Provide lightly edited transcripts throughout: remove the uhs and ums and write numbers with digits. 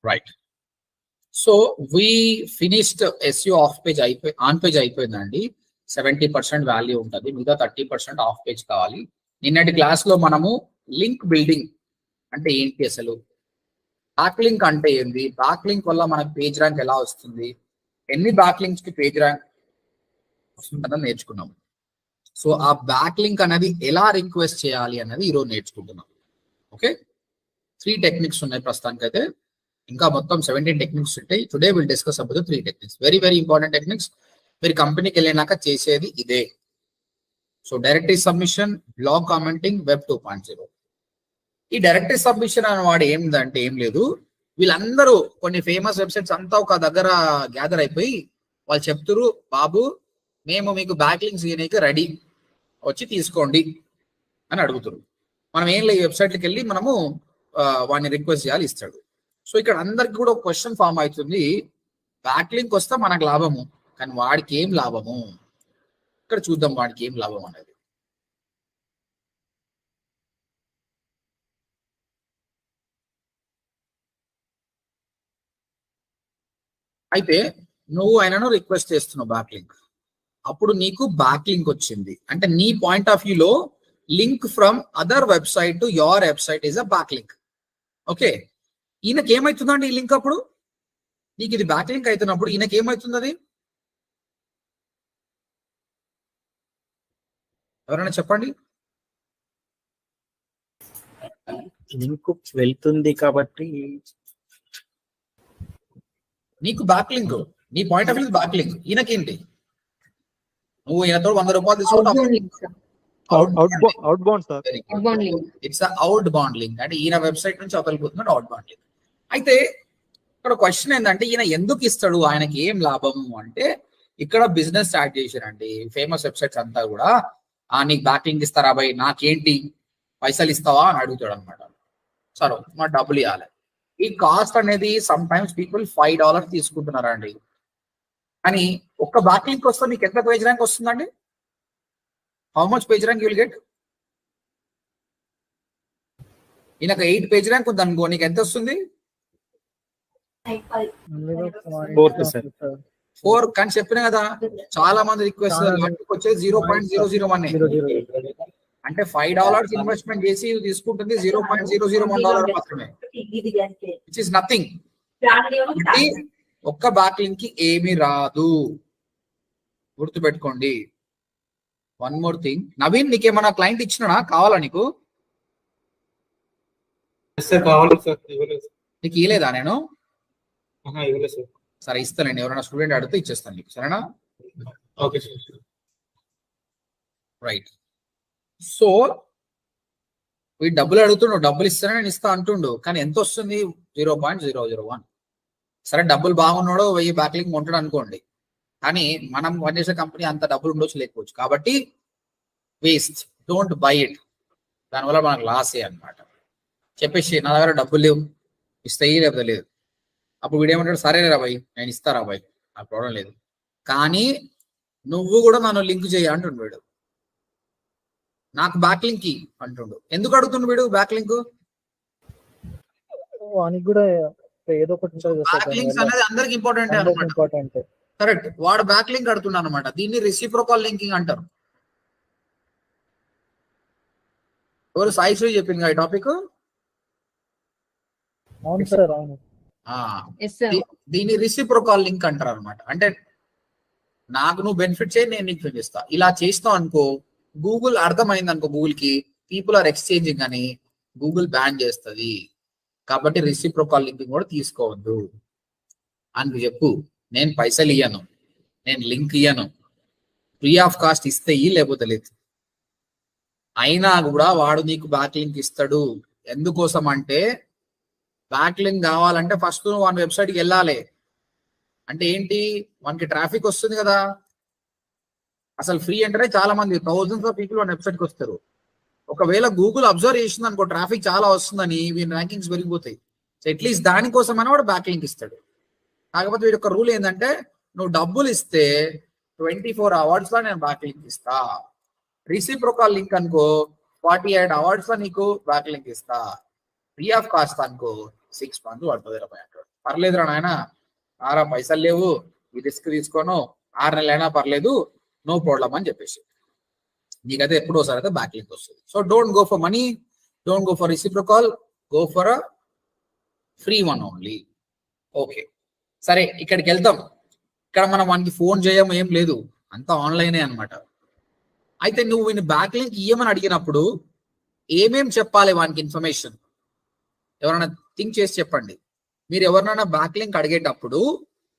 Right. So we finished SEO of page on page అయిపోయిందండి. 70% value ఉంటుంది, మిగతా 30% of page కావాలి. నిన్నటి క్లాస్ లో మనము లింక్ బిల్డింగ్ అంటే ఏంటి, అసలు బ్యాక్ లింక్ అంటే ఏంది, బ్యాక్ లింక్ వల్ల మనకు పేజ్ ర్యాంక్ ఎలా వస్తుంది, ఎన్ని బ్యాక్ లింక్స్ కి పేజ్ ర్యాంక్ వస్తుందని నేర్చుకున్నాము. సో ఆ బ్యాక్ లింక్ అనేది ఎలా రిక్వెస్ట్ చేయాలి అనేది ఈరోజు నేర్చుకుంటున్నాం. ఓకే, 3 టెక్నిక్స్ ఉన్నాయి ప్రస్తుతానికైతే, ఇంకా మొత్తం 17 టెక్నిక్స్ ఉంటాయి. Today will discuss about 3 techniques, very very important techniques. మీరు కంపెనీకి వెళ్ళినాక చేసేది ఇదే. So directory submission, blog commenting, web 2.0. ఈ డైరెక్టరీ సబ్మిషన్ అనే వాడు ఏంటంటే ఏం లేదు, వీళ్ళందరూ కొన్ని ఫేమస్ వెబ్సైట్స్ అంతా ఒక దగ్గర గ్యాదర్ అయిపోయి వాళ్ళు చెప్తురు, బాబు మేము మీకు బ్యాక్ లింక్స్ ఇవ్వడానికి రెడీ, వచ్చి తీసుకోండి అని అడుగుతారు. మనం ఏం లేదు, వెబ్సైట్కి వెళ్ళి మనము వాడిని రిక్వెస్ట్ చేయాలి, ఇస్తాడు. సో ఇక్కడ అందరికి కూడా ఒక క్వశ్చన్ ఫామ్ అవుతుంది, బ్యాక్ లింక్ వస్తే మనకు లాభము, కానీ వాడికి ఏం లాభము, ఇక్కడ చూద్దాం వాడికి ఏం లాభం అనేది. అయితే నువ్వు ఆయనను రిక్వెస్ట్ చేస్తున్నావు బ్యాక్ లింక్, అప్పుడు నీకు బ్యాక్ లింక్ వచ్చింది అంటే నీ పాయింట్ ఆఫ్ వ్యూలో link from other website to your website is a back link. Okay, ఈయనకి ఏమవుతుందండి ఈ లింక్, అప్పుడు నీకు ఇది బ్యాక్ లింక్ అవుతున్నప్పుడు ఈయనకి ఏమవుతుంది, అది ఎవరైనా చెప్పండి. లింక్ వెళ్తుంది కాబట్టి నీకు బ్యాక్ లింక్, నీ point of view back link, ఈయనకేంటి, నువ్వు ఈయనతో 100 రూపాయలు తీసుకుంటావు, ఇట్స్ అవుట్ బౌండ్ లింక్, అంటే ఈయన వెబ్సైట్ నుంచి అవతలిపోతున్నాడు అవుట్ బౌండ్ లింక్. అయితే ఇక్కడ క్వశ్చన్ ఏంటంటే ఈయన ఎందుకు ఇస్తాడు, ఆయనకి ఏం లాభము అంటే, ఇక్కడ బిజినెస్ స్టార్ట్ చేశారండి ఫేమస్ వెబ్సైట్స్ అంతా కూడా, నీకు బ్యాక్ లింక్ ఇస్తారా బాయ్, నాకేంటి పైసలు ఇస్తావా అని అడుగుతాడు అనమాట. సరే మా డబ్బులు ఇవ్వాలి. ఈ కాస్ట్ అనేది సమ్ టైమ్స్ పీపుల్ $5 తీసుకుంటున్నారండి, కానీ ఒక్క బ్యాక్ లింక్ వస్తే మీకు ఎంత పేజ్ ర్యాంక్ వస్తుందండి, how much page rank you will get? ఈయనకు 8 పేజ్ ర్యాంక్ ఉంది అనుకో, నీకు ఎంత వస్తుంది? 4. కానీ చెప్పిన కదా చాలా మంది రిక్వెస్ట్ వచ్చేది 0.001, అంటే $5 ఇన్వెస్ట్మెంట్ చేసి తీసుకుంటుంది $0.001 మాత్రమే, విచ్ ఇస్ నథింగ్. ఒక్క బ్యాక్ లింక్ కి ఏమీ రాదు, గుర్తుపెట్టుకోండి. వన్ మోర్ థింగ్, నవీన్ నీకేమన్నా క్లయింట్ ఇచ్చినా కావాలా నీకు? నీకు ఇవ్వలేదా నేను? సరే ఇస్తానండి, ఎవరైనా స్టూడెంట్ అడిగితే ఇచ్చేస్తాను నీకు, సరేనా? Okay right. సో వీడు డబ్బులు అడుగుతుండు, డబ్బులు ఇస్తానే నేను ఇస్తా అంటుండు, కానీ ఎంత వస్తుంది? 0.001. సరే డబ్బులు బాగున్నాడో 1000 బ్యాక్ లింక్ ఉంటాడు అనుకోండి, కానీ మనం పనిచేసే కంపెనీ అంత డబ్బులు ఉండొచ్చు లేకపోవచ్చు, కాబట్టి వేస్ట్, డోంట్ బై ఇట్, దానివల్ల మనకు లాసే అనమాట. చెప్పేసి నా దగ్గర డబ్బులు లేవు, ఇస్తే లేకపోతే లేదు. అప్పుడు వీడేమంటాడు, సరే రాబాయ్ నేను ఇస్తారా బాయ్, నాకు ప్రాబ్లం లేదు, కానీ నువ్వు కూడా నన్ను లింక్ చేయ అంటుండు వీడు, నాకు బ్యాక్ లింక్ అంటుండు. ఎందుకు అడుగుతుండు వీడు బ్యాక్ లింక్? బ్యాక్ లింక్స్ అనేది అందరికి ఇంపార్టెంట్ అనమాట, కరెక్ట్. వాడు బ్యాక్ లింక్ అడుగుతున్నాడు అనమాట, దీన్ని రెసిప్రోకల్ లింకింగ్ అంటారు. ఎవరు సాయిశ్రీ చెప్పింది ఈ టాపిక్? దీన్ని రెసిప్రోకల్ లింక్ అంటారు అనమాట. అంటే నాకు నువ్వు బెనిఫిట్ చేయి, నేను నీకు చూపిస్తా. ఇలా చేస్తావు అనుకో, గూగుల్ అర్థమైంది అనుకో, గూగుల్ కి పీపుల్ ఆర్ ఎక్స్చేంజింగ్ అని గూగుల్ బ్యాన్ చేస్తుంది. కాబట్టి రెసిప్రోకల్ లింకింగ్ కూడా తీసుకోవద్దు అని చెప్పు. నేను పైసలు ఇయ్యను, నేను లింక్ ఇయ్యను, ఫ్రీ ఆఫ్ కాస్ట్ ఇస్తే లేకపోతే లేదు. అయినా కూడా వాడు నీకు బ్యాక్ లింక్ ఇస్తాడు. ఎందుకోసం అంటే, బ్యాక్ లింక్ కావాలంటే ఫస్ట్ నువ్వు వాని వెబ్సైట్కి వెళ్ళాలి. అంటే ఏంటి, మనకి ట్రాఫిక్ వస్తుంది కదా. అసలు ఫ్రీ అంటేనే చాలా మంది థౌజండ్స్ ఆఫ్ పీపుల్ వాని వెబ్సైట్కి వస్తారు. ఒకవేళ గూగుల్ అబ్జర్వ్ చేసింది అనుకో, ట్రాఫిక్ చాలా వస్తుందని, వీని ర్యాంకింగ్స్ పెరిగిపోతాయి. సో అట్లీస్ట్ దానికోసం అని వాడు బ్యాక్ లింక్ ఇస్తాడు. కాకపోతే వీడి యొక్క రూల్ ఏంటంటే, నువ్వు డబ్బులు ఇస్తే 24 hours లో నేను బ్యాక్ లింక్ ఇస్తా. రెసిప్రోకల్ లింక్ అనుకో 48 hours లో నీకు బ్యాక్ లింక్ ఇస్తా. ఫ్రీ ఆఫ్ కాస్ట్ అనుకో 6 months పడుతుంది. పర్లేదురా నాయన, ఆరా పైసలు లేవు, ఈ రిస్క్ తీసుకోను, 6 నెలలైనా పర్లేదు, నో ప్రాబ్లం అని చెప్పేసి నీకైతే ఎప్పుడో ఒకసారి అయితే బ్యాక్ లింక్ వస్తుంది. So don't go for money, don't go for reciprocal, go for a free one only. Okay సరే, ఇక్కడికి వెళ్తాం. ఇక్కడ మనం వానికి ఫోన్ చేయము, ఏం లేదు, అంతా ఆన్లైనే అనమాట. అయితే నువ్వు వీని బ్యాక్ లింక్ ఇయ్యమని అడిగినప్పుడు ఏమేం చెప్పాలి వానికి ఇన్ఫర్మేషన్? ఎవరైనా థింక్ చేసి చెప్పండి. మీరు ఎవరినైనా బ్యాక్ లింక్ అడిగేటప్పుడు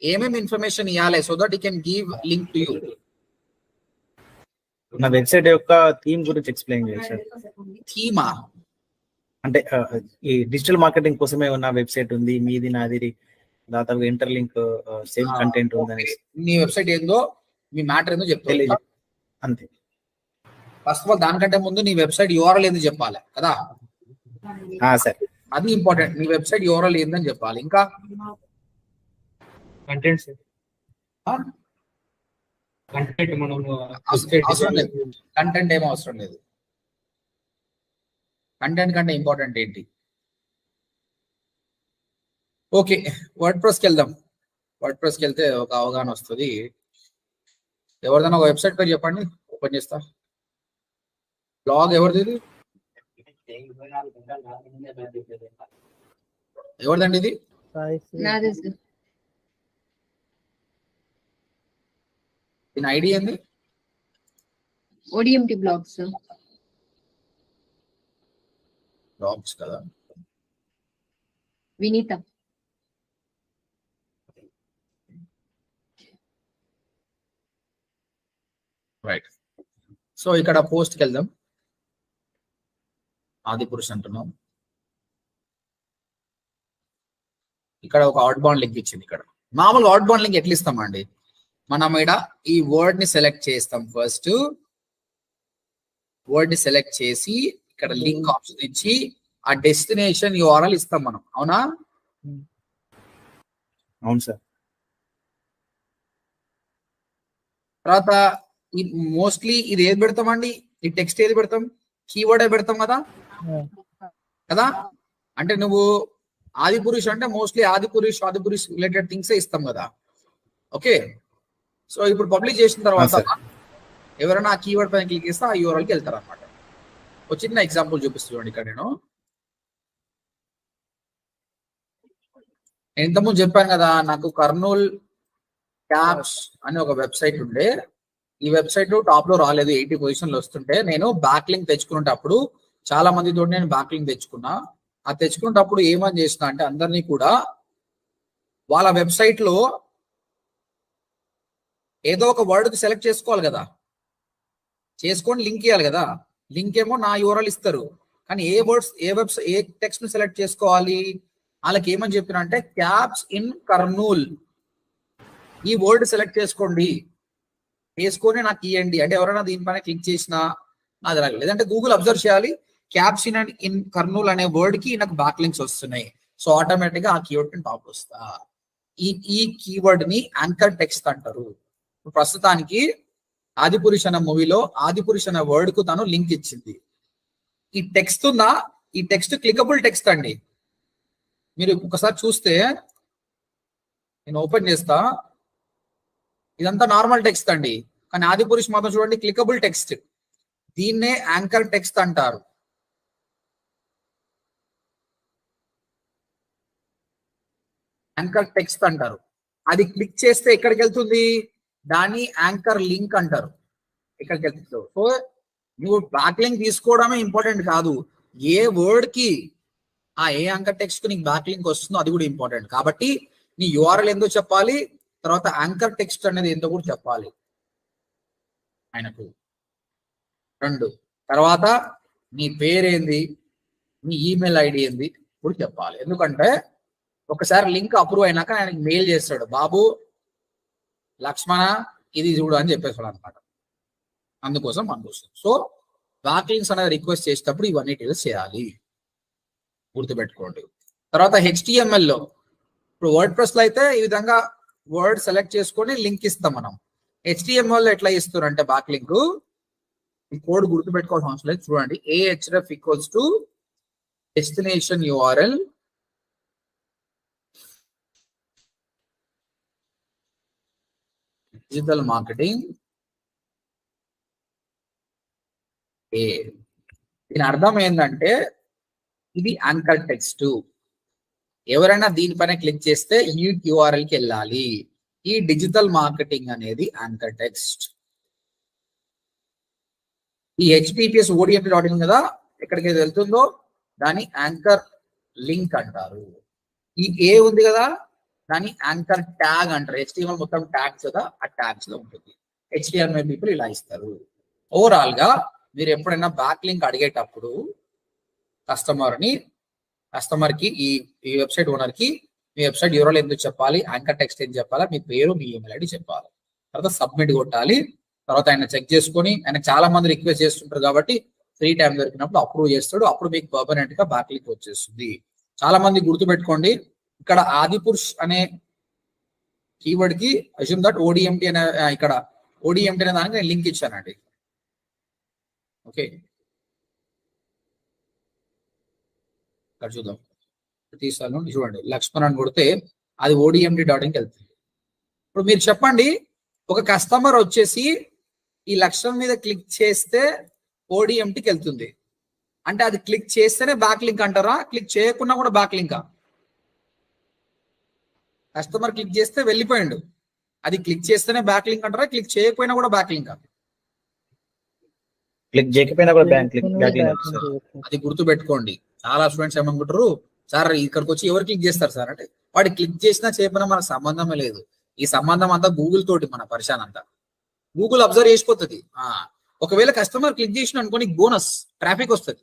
ఏమేమి ఇన్ఫర్మేషన్ ఇవ్వాలి so that you can give link to you? నా వెబ్సైట్ యొక్క థీమ్ గురించి ఎక్స్ప్లెయిన్ చేయండి సార్. థీమా? అంటే ఈ డిజిటల్ మార్కెటింగ్ కోసమే ఉన్న వెబ్సైట్ ఉంది, మీది నాది దాదాపు ఇంటర్లింక్ సేమ్ కంటెంట్ ఉందని. నీ వెబ్సైట్ ఏందో, మీ మ్యాటర్ ఏందో చెప్తాను అంతే. ఫస్ట్ ఆఫ్ ఆల్ దానికంటే ముందు నీ వెబ్సైట్ యూఆర్ఎల్ ఏందో చెప్పాలి కదా సార్, అది ఇంపార్టెంట్. నీ వెబ్సైట్ యూఆర్ఎల్ ఏందని చెప్పాలి. ఇంకా కంటెంట్ కంటెంట్ మనం అవసరం లేదు, కంటెంట్ ఏం అవసరం లేదు. కంటెంట్ కంటే ఇంపార్టెంట్ ఏంటి? ఓకే, వర్డ్ ప్రెస్కి వెళ్దాం. వర్డ్ ప్రెస్కి వెళ్తే ఒక అవగాహన వస్తుంది. ఎవరిదైనా ఒక వెబ్సైట్ పేరు చెప్పండి, ఓపెన్ చేస్తా. బ్లాగ్ ఎవరిది? ఎవరిదండి ఇది? దీని ఐడి ఏంది? ODMT blogs. బ్లాగ్స్ కదా. వినీత. రైట్. సో ఇక్కడ పోస్ట్కి వెళ్దాం. ఆదిపురుష్ అంటున్నాం. ఇక్కడ ఒక అవుట్ బౌండ్ లింక్ ఇచ్చింది. ఇక్కడ మామూలు అవుట్ బౌండ్ లింక్ ఎట్లా ఇస్తామండి? మనం ఇక్కడ ఈ వర్డ్ ని సెలెక్ట్ చేస్తాం. ఫస్ట్ వర్డ్ ని సెలెక్ట్ చేసి ఇక్కడ లింక్ ఆప్షన్ ఇచ్చి ఆ డెస్టినేషన్ యూఆర్ఎల్ ఇస్తాం మనం. అవునా? అవును సార్. తర్వాత మోస్ట్లీ ఇది ఏది పెడతామండి? ఈ టెక్స్ట్ ఏది పెడతాం? కీవర్డ్ పెడతాం కదా కదా. అంటే నువ్వు ఆదిపురుష్ అంటే మోస్ట్లీ ఆదిపురుష్ రిలేటెడ్ థింగ్స్ ఇస్తాం కదా. ఓకే, సో ఇప్పుడు పబ్లిష్ చేసిన తర్వాత ఎవరైనా ఆ కీవర్డ్ పైన క్లిక్ చేస్తే ఆ యూఆర్ఎల్కి వెళ్తారు అనమాట. ఒక చిన్న ఎగ్జాంపుల్ చూపిస్తున్నాను. ఇక్కడ నేను ఇంతకుముందు చెప్పాను కదా, నాకు కర్నూల్ క్యాప్స్ అని ఒక వెబ్సైట్ ఉండే. ఈ వెబ్సైట్ టాప్ లో రాలేదు, 80 పొజిషన్లు వస్తుంటే నేను బ్యాక్ లింక్ తెచ్చుకునేటప్పుడు చాలా మందితో నేను బ్యాక్ లింక్ తెచ్చుకున్నా. ఆ తెచ్చుకునేటప్పుడు ఏమని చేసిన అంటే అందరినీ కూడా వాళ్ళ వెబ్సైట్ లో ఏదో ఒక వర్డ్ కి సెలెక్ట్ చేసుకోవాలి కదా, చేసుకొని లింక్ ఇవ్వాలి కదా. లింక్ ఏమో నా యూఆర్ఎల్ ఇస్తారు, కానీ ఏ వర్డ్స్ ఏ టెక్స్ట్ ని సెలెక్ట్ చేసుకోవాలి? వాళ్ళకి ఏమని చెప్పిన అంటే క్యాప్స్ ఇన్ కర్నూల్ ఈ వర్డ్ సెలెక్ట్ చేసుకోండి, వేసుకొని నాకు ఇవ్వండి. అంటే ఎవరైనా దీనిపైన క్లిక్ చేసినా అది రాగలేదు. లేదంటే గూగుల్ అబ్జర్వ్ చేయాలి, క్యాప్స్ ఇన్ కర్నూల్ అనే వర్డ్ కి నాకు బ్యాక్ లింక్స్ వస్తున్నాయి. సో ఆటోమేటిక్ గా ఆ కీవర్డ్ టాప్ వస్తా. ఈ కీవర్డ్ ని యాంకర్ టెక్స్ట్ అంటారు. ప్రస్తుతానికి ఆదిపురుష్ అనే మూవీలో ఆదిపురుష్ అనే వర్డ్ కు తను లింక్ ఇచ్చింది. ఈ టెక్స్ట్ ఉందా, ఈ టెక్స్ట్ క్లికబుల్ టెక్స్ట్ అండి. మీరు ఒకసారి చూస్తే నేను ఓపెన్ చేస్తా, ఇదంతా నార్మల్ టెక్స్ట్ అండి. కానీ ఆదిపురుష్ మాత్రం చూడండి క్లికబుల్ టెక్స్ట్. దీన్నే యాంకర్ టెక్స్ట్ అంటారు. యాంకర్ టెక్స్ట్ అంటారు. అది క్లిక్ చేస్తే ఎక్కడికి వెళ్తుంది? దాన్ని యాంకర్ లింక్ అంటారు. ఇక్కడికి వెళ్తుంది. సో నువ్వు బ్యాక్ లింక్ తీసుకోవడమే ఇంపార్టెంట్ కాదు, ఏ వర్డ్ కి ఏ యాంకర్ టెక్స్ట్ కు నీకు బ్యాక్ లింక్ వస్తుందో అది కూడా ఇంపార్టెంట్. కాబట్టి నీ యూఆర్ఎల్ ఏందో చెప్పాలి, తర్వాత యాంకర్ టెక్స్ట్ అనేది ఏంటో కూడా చెప్పాలి ఆయనకు. 2 తర్వాత నీ పేరేంది, నీ ఈమెయిల్ ఐడి ఏంది కూడా చెప్పాలి. ఎందుకంటే ఒకసారి లింక్ అప్రూవ్ అయినాక ఆయనకి మెయిల్ చేస్తాడు, బాబు లక్ష్మణ ఇది చూడు అని చెప్పేస్తాడు అనమాట. అందుకోసం అనుకోసం. సో బ్యాక్ లింక్స్ అనేది రిక్వెస్ట్ చేసేటప్పుడు ఇవన్నీ డీటెయిల్స్ చేయాలి, గుర్తుపెట్టుకోండి. తర్వాత HTML లో ఇప్పుడు వర్డ్ ప్రెస్ లో అయితే ఈ విధంగా వర్డ్ సెలెక్ట్ చేసుకొని లింక్ ఇస్తాం మనం. HTML లో ఎట్లా ఇస్తారు అంటే బ్యాక్ లింక్ ఈ కోడ్ గుర్తుపెట్టుకోవాల్సిన అవసరం లేదు. చూడండి, ahref = destination URL digital marketing ఏ. దీని అర్థం ఏంటంటే ఇది యాంకర్ టెక్స్ట్. ఎవరైనా దీనిపైన క్లిక్ చేస్తే ఈ URL కి వెళ్ళాలి. ఈ డిజిటల్ మార్కెటింగ్ అనేది యాంకర్ టెక్స్ట్. ఈ https odmt.in కదా, ఎక్కడికి వెళ్తుందో దాని యాంకర్ లింక్ అంటారు. ఈ ఏ ఉంది కదా దాని యాంకర్ ట్యాగ్ అంటారు. HTML మొత్తం ట్యాగ్స్ కదా, ఆ ట్యాగ్స్ లో ఉంటుంది. HTML పీపుల్ ఇలా ఇస్తారు. ఓవరాల్ గా మీరు ఎప్పుడైనా బ్యాక్ లింక్ అడిగేటప్పుడు కస్టమర్ కి ఈ వెబ్సైట్ ఓనర్ కి మీ వెబ్సైట్ URL ఎందుకు చెప్పాలి, యాంకర్ టెక్స్ట్ ఏం చెప్పాలా, మీ పేరు మీ ఈమెయిల్ ఐడి చెప్పాలి. తర్వాత సబ్మిట్ కొట్టాలి. తర్వాత ఆయన చెక్ చేసుకొని, ఆయన చాలా మంది రిక్వెస్ట్ చేస్తుంటారు కాబట్టి ఫ్రీ టైం దొరికినప్పుడు అప్రూవ్ చేస్తాడు. అప్పుడు మీకు పర్మనెంట్ గా బ్యాక్ లింక్ వచ్చేస్తుంది. చాలా మంది గుర్తుపెట్టుకోండి, ఇక్కడ ఆదిపురుష్ అనే కీవర్డ్ కి అస్యూమ్ దట్ ODMT అనే ఇక్కడ ODMT అనే దానికి నేను లింక్ ఇచ్చానండి. ఓకే, ఇక్కడ చూద్దాం. తీసాను చూడండి, లక్ష్మణ్ అని కొడితే అది ODMT.inకి వెళ్తుంది. ఇప్పుడు మీరు చెప్పండి, ఒక కస్టమర్ వచ్చేసి ఈ లక్ష్మణ్ మీద క్లిక్ చేస్తే ODMTకి వెళ్తుంది అంటే అది క్లిక్ చేస్తేనే బ్యాక్ లింక్ అంటారా, క్లిక్ చేయకుండా కూడా బ్యాక్ లింకా? కస్టమర్ క్లిక్ చేస్తే వెళ్ళిపోయిండు, అది క్లిక్ చేస్తేనే బ్యాక్ లింక్ అంటారా, క్లిక్ చేయకపోయినా కూడా బ్యాక్ లింకా? క్లిక్ చేయకపోయినా కూడా బ్యాక్ లింక్. అది గుర్తు పెట్టుకోండి. చాలా స్టూడెంట్స్ ఏమనుకుంటారు, సార్ ఇక్కడికి వచ్చి ఎవరు క్లిక్ చేస్తారు సార్ అంటే, వాడు క్లిక్ చేసినా చేయకపోయినా మనకు సంబంధమే లేదు. ఈ సంబంధం అంతా గూగుల్ తోటి, మన పరిశాన్ అంతా గూగుల్ అబ్జర్వ్ చేసిపోతుంది. ఒకవేళ కస్టమర్ క్లిక్ చేసిన అనుకో నీకు బోనస్ ట్రాఫిక్ వస్తుంది,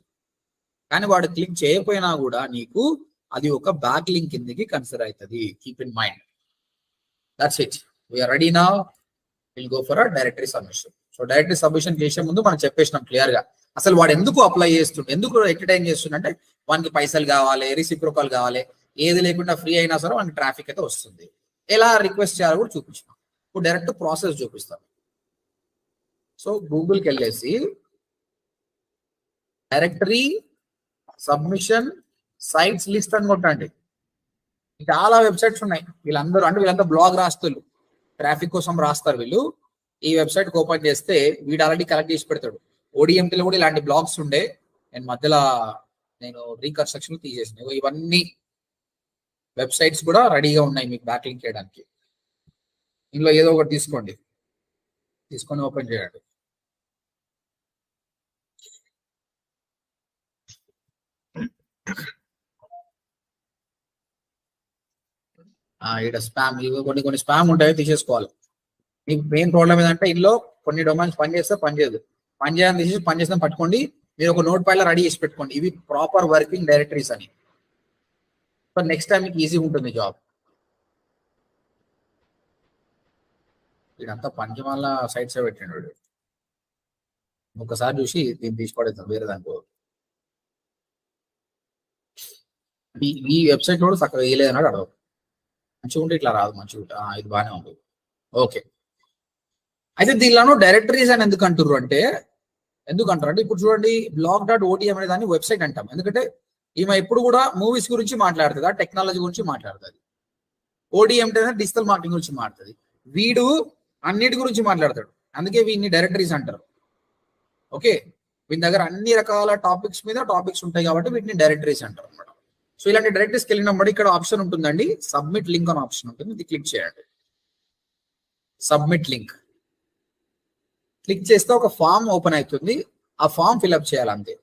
కానీ వాడు క్లిక్ చేయకపోయినా కూడా నీకు అది ఒక బ్యాక్ లింక్ కిందకి కన్సిడర్ అవుతుంది. Keep in mind. That's it. We're ready now. Will go for a directory submission. So directory submission చేసే ముందు మనం చెప్పేసినాం క్లియర్ గా, అసలు వాడు ఎందుకు అప్లై చేస్తుండే, ఎందుకు ఎంటర్టైన్ చేస్తుండే, వానికి పైసలు కావాలి, రిసిప్రోకల్ కావాలి, ఏది లేకుండా ఫ్రీ అయినా సరే వానికి ట్రాఫిక్ అయితే వస్తుంది. ఎలా రిక్వెస్ట్ చేయాలో కూడా చూపించినాం. ఇప్పుడు డైరెక్ట్ ప్రాసెస్ చూపిస్తాం. సో గూగుల్కి వెళ్ళేసి డైరెక్టరీ సబ్మిషన్ సైట్స్ లిస్ట్ అని కొట్టండి. చాలా వెబ్సైట్స్ ఉన్నాయి. వీళ్ళంతా బ్లాగ్ రాస్తారు, ట్రాఫిక్ కోసం రాస్తారు వీళ్ళు. ఈ వెబ్సైట్ ఓపెన్ చేస్తే వీడు ఆల్రెడీ కలెక్ట్ చేసి పెడతాడు. ODMTలో కూడా ఇలాంటి బ్లాగ్స్ ఉండే, నేను మధ్యలో రీకన్స్ట్రక్షన్ తీసేసిన. ఇవన్నీ వెబ్సైట్స్ కూడా రెడీగా ఉన్నాయి మీకు బ్యాక్ లింక్ చేయడానికి. ఇందులో ఏదో ఒకటి తీసుకొని ఓపెన్ చేయండి. ఇక్కడ స్పామ్, ఇవి కొన్ని స్పామ్ ఉంటాయి, తీసేసుకోవాలి. మీకు మెయిన్ ప్రాబ్లం ఏంటంటే ఇందులో కొన్ని డొమైన్స్ పనిచేస్తే పనిచేయదు, పనిచేయాలని తీసేసి పనిచేస్తే పట్టుకోండి. మీరు ఒక నోట్ ప్యాడ్లో రెడీ చేసి పెట్టుకోండి, ఇవి ప్రాపర్ వర్కింగ్ డైరెక్టరీస్ అని. సో నెక్స్ట్ టైం మీకు ఈజీ ఉంటుంది జాబ్. ఇదంతా పంచమాల సైట్స్ పెట్టిండు, ఒకసారి చూసి దీన్ని తీసుకోవడం వేరే దానికో. ఈ వెబ్సైట్ కూడా చక్కగా వేయలేదన్నాడు అడగదు. మంచిగా ఉంటే ఇట్లా రాదు, మంచిగా ఇది బాగానే ఉంది. ఓకే, అయితే దీనిలో డైరెక్టరీస్ అని ఎందుకు అంటారు అంటే ఇప్పుడు చూడండి, blog.odm అనే దాన్ని వెబ్సైట్ అంటాం. ఎందుకంటే ఈమె ఎప్పుడు కూడా మూవీస్ గురించి మాట్లాడుతుంది, టెక్నాలజీ గురించి మాట్లాడుతుంది. ODMT అనేది డిజిటల్ మార్కెటింగ్ గురించి మాట్లాడుతుంది. వీడు అన్నిటి గురించి మాట్లాడతాడు, అందుకే వీడిని డైరెక్టరీస్ అంటారు. ఓకే, వీని దగ్గర అన్ని రకాల టాపిక్స్ ఉంటాయి కాబట్టి వీటిని డైరెక్టరీస్ అంటారు అనమాట. సో ఇలాంటి డైరెక్టరీస్కి వెళ్ళినప్పుడు ఇక్కడ ఆప్షన్ ఉంటుందండి, సబ్మిట్ లింక్ అని ఆప్షన్ ఉంటుంది. ఇది క్లిక్ చేయండి. సబ్మిట్ లింక్ క్లిక్ చేస్తే ఒక ఫామ్ ఓపెన్ అవుతుంది. ఆ ఫామ్ ఫిల్అప్ చేయాలి అంతే.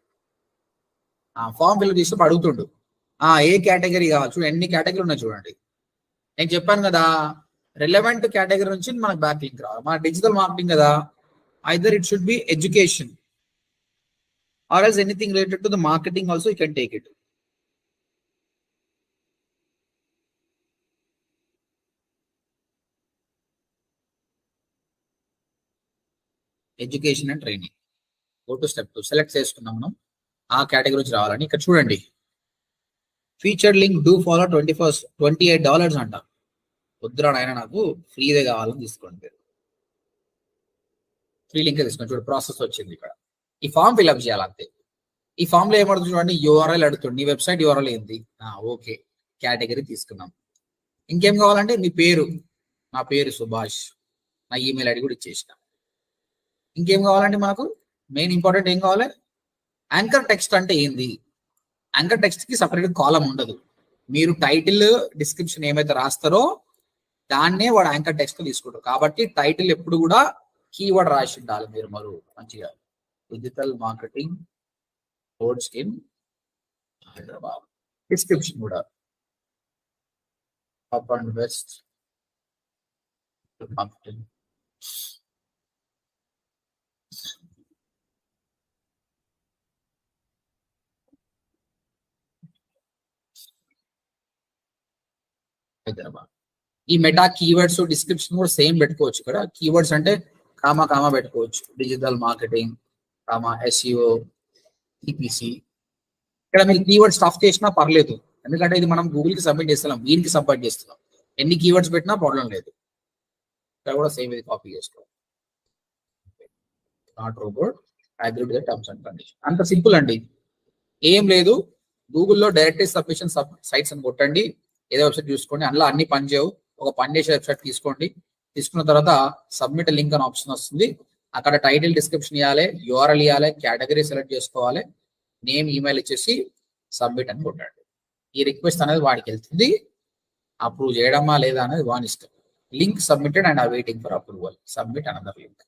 ఆ ఫామ్ ఫిల్అప్ చేసినప్పుడు అడుగుతుండు ఏ కేటగిరీ కావాలి. చూడండి ఎన్ని కేటగిరీ ఉన్నాయి చూడండి. నేను చెప్పాను కదా, రిలవెంట్ కేటగిరీ నుంచి మనకు బ్యాక్ లింక్ రావాలి. మన డిజిటల్ మార్కెటింగ్ కదా, either it should be education or else anything related to the marketing also you can take it. Education and training. Go to step 2. Select చేసుకున్నాం మనం ఆ కేటగిరీ నుంచి రావాలని. ఇక్కడ చూడండి, ఫీచర్ లింక్ డూ ఫాలో $28 అంట. వద్దురా నాయన, నాకు ఫ్రీదే కావాలని తీసుకోండి. మీరు ఫ్రీ లింక్ తీసుకోండి. చూడండి ప్రాసెస్ వచ్చింది. ఇక్కడ ఈ ఫామ్ ఫిల్అప్ చేయాలి అంతే. ఈ ఫామ్ లో ఏమడుతుంది చూడండి, URL అడుగుతుంది. నీ వెబ్సైట్ URL ఏంది? ఓకే, కేటగిరీ తీసుకున్నాం. ఇంకేం కావాలంటే మీ పేరు. నా పేరు సుభాష్, నా ఈమెయిల్ ఐడి కూడా ఇచ్చేసిన. ఇంకేం కావాలండి మనకు? మెయిన్ ఇంపార్టెంట్ ఏం కావాలి? యాంకర్ టెక్స్ట్ అంటే ఏంది? యాంకర్ టెక్స్ట్ కి సపరేట్ కాలం ఉండదు. మీరు టైటిల్ డిస్క్రిప్షన్ ఏమైతే రాస్తారో దాన్నే వాడు యాంకర్ టెక్స్ట్ తీసుకుంటారు. కాబట్టి టైటిల్ ఎప్పుడు కూడా కీవర్డ్ రాసి ఉండాలి మీరు మంచిగా. Digital marketing course in Hyderabad. Description కూడా up and west marketing. Hyderabad. ఈ మెటా కీవర్డ్స్ డిస్క్రిప్షన్ కూడా సేమ్ పెట్టుకోవచ్చు. ఇక్కడ కీవర్డ్స్ అంటే కామా పెట్టుకోవచ్చు. Digital marketing SEO EPC. ఇక్కడ మీరు కీవర్డ్ స్టఫ్ చేసినా పర్లేదు, ఎందుకంటే ఇది మనం గూగుల్ కి సబ్మిట్ చేస్తున్నాం, దీనికి సబ్మిట్ చేస్తున్నాం. ఎన్ని కీవర్డ్స్ పెట్టినా ప్రాబ్లం లేదు. ఇక్కడ కూడా సేమ్ ఇది కాపీ చేసుకోవాలి. Not robot agree with the terms and condition. అంత సింపుల్ అండి, ఏం లేదు. గూగుల్లో డైరెక్ట్ సబ్మిషన్ సైట్స్ అని కొట్టండి, ఏదో వెబ్సైట్ చూసుకోండి, అందులో అన్ని పనిచేయవు. ఒక పని చేసే వెబ్సైట్ తీసుకోండి. తీసుకున్న తర్వాత సబ్మిట్ లింక్ అని ఆప్షన్ వస్తుంది. అక్కడ టైటిల్ డిస్క్రిప్షన్ ఇవ్వాలి, URL ఇవ్వాలి, కేటగిరీ సెలెక్ట్ చేసుకోవాలి, నేమ్ ఈమెయిల్ ఇచ్చేసి సబ్మిట్ అని కొట్టండి. ఈ రిక్వెస్ట్ అనేది వాడికి వెళ్తుంది. అప్రూవ్ చేయడమా లేదా అనేది వాని ఇష్టం. Link submitted and waiting for approval. Submit another link.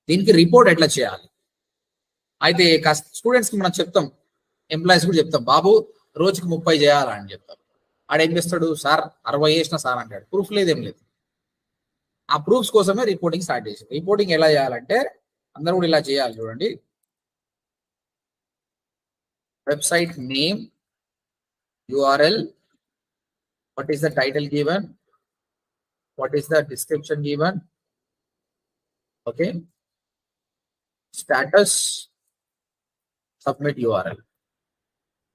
దీనికి రిపోర్ట్ ఎట్లా చేయాలి అయితే స్టూడెంట్స్ కి మనం చెప్తాం, ఎంప్లాయీస్ కూడా చెప్తాం, బాబు రోజుకి 30 చేయాలని చెప్తాం. ఆడేం చేస్తాడు, సార్ 60 చేసిన సార్ అంటాడు. ప్రూఫ్ లేదేం లేదు. ఆ ప్రూఫ్స్ కోసమే రిపోర్టింగ్ స్టార్ట్ చేసి. రిపోర్టింగ్ ఎలా చేయాలంటే అందరూ కూడా ఇలా చేయాలి. చూడండి, website name, URL, what is the title given, what is the description given, okay, status, submit URL.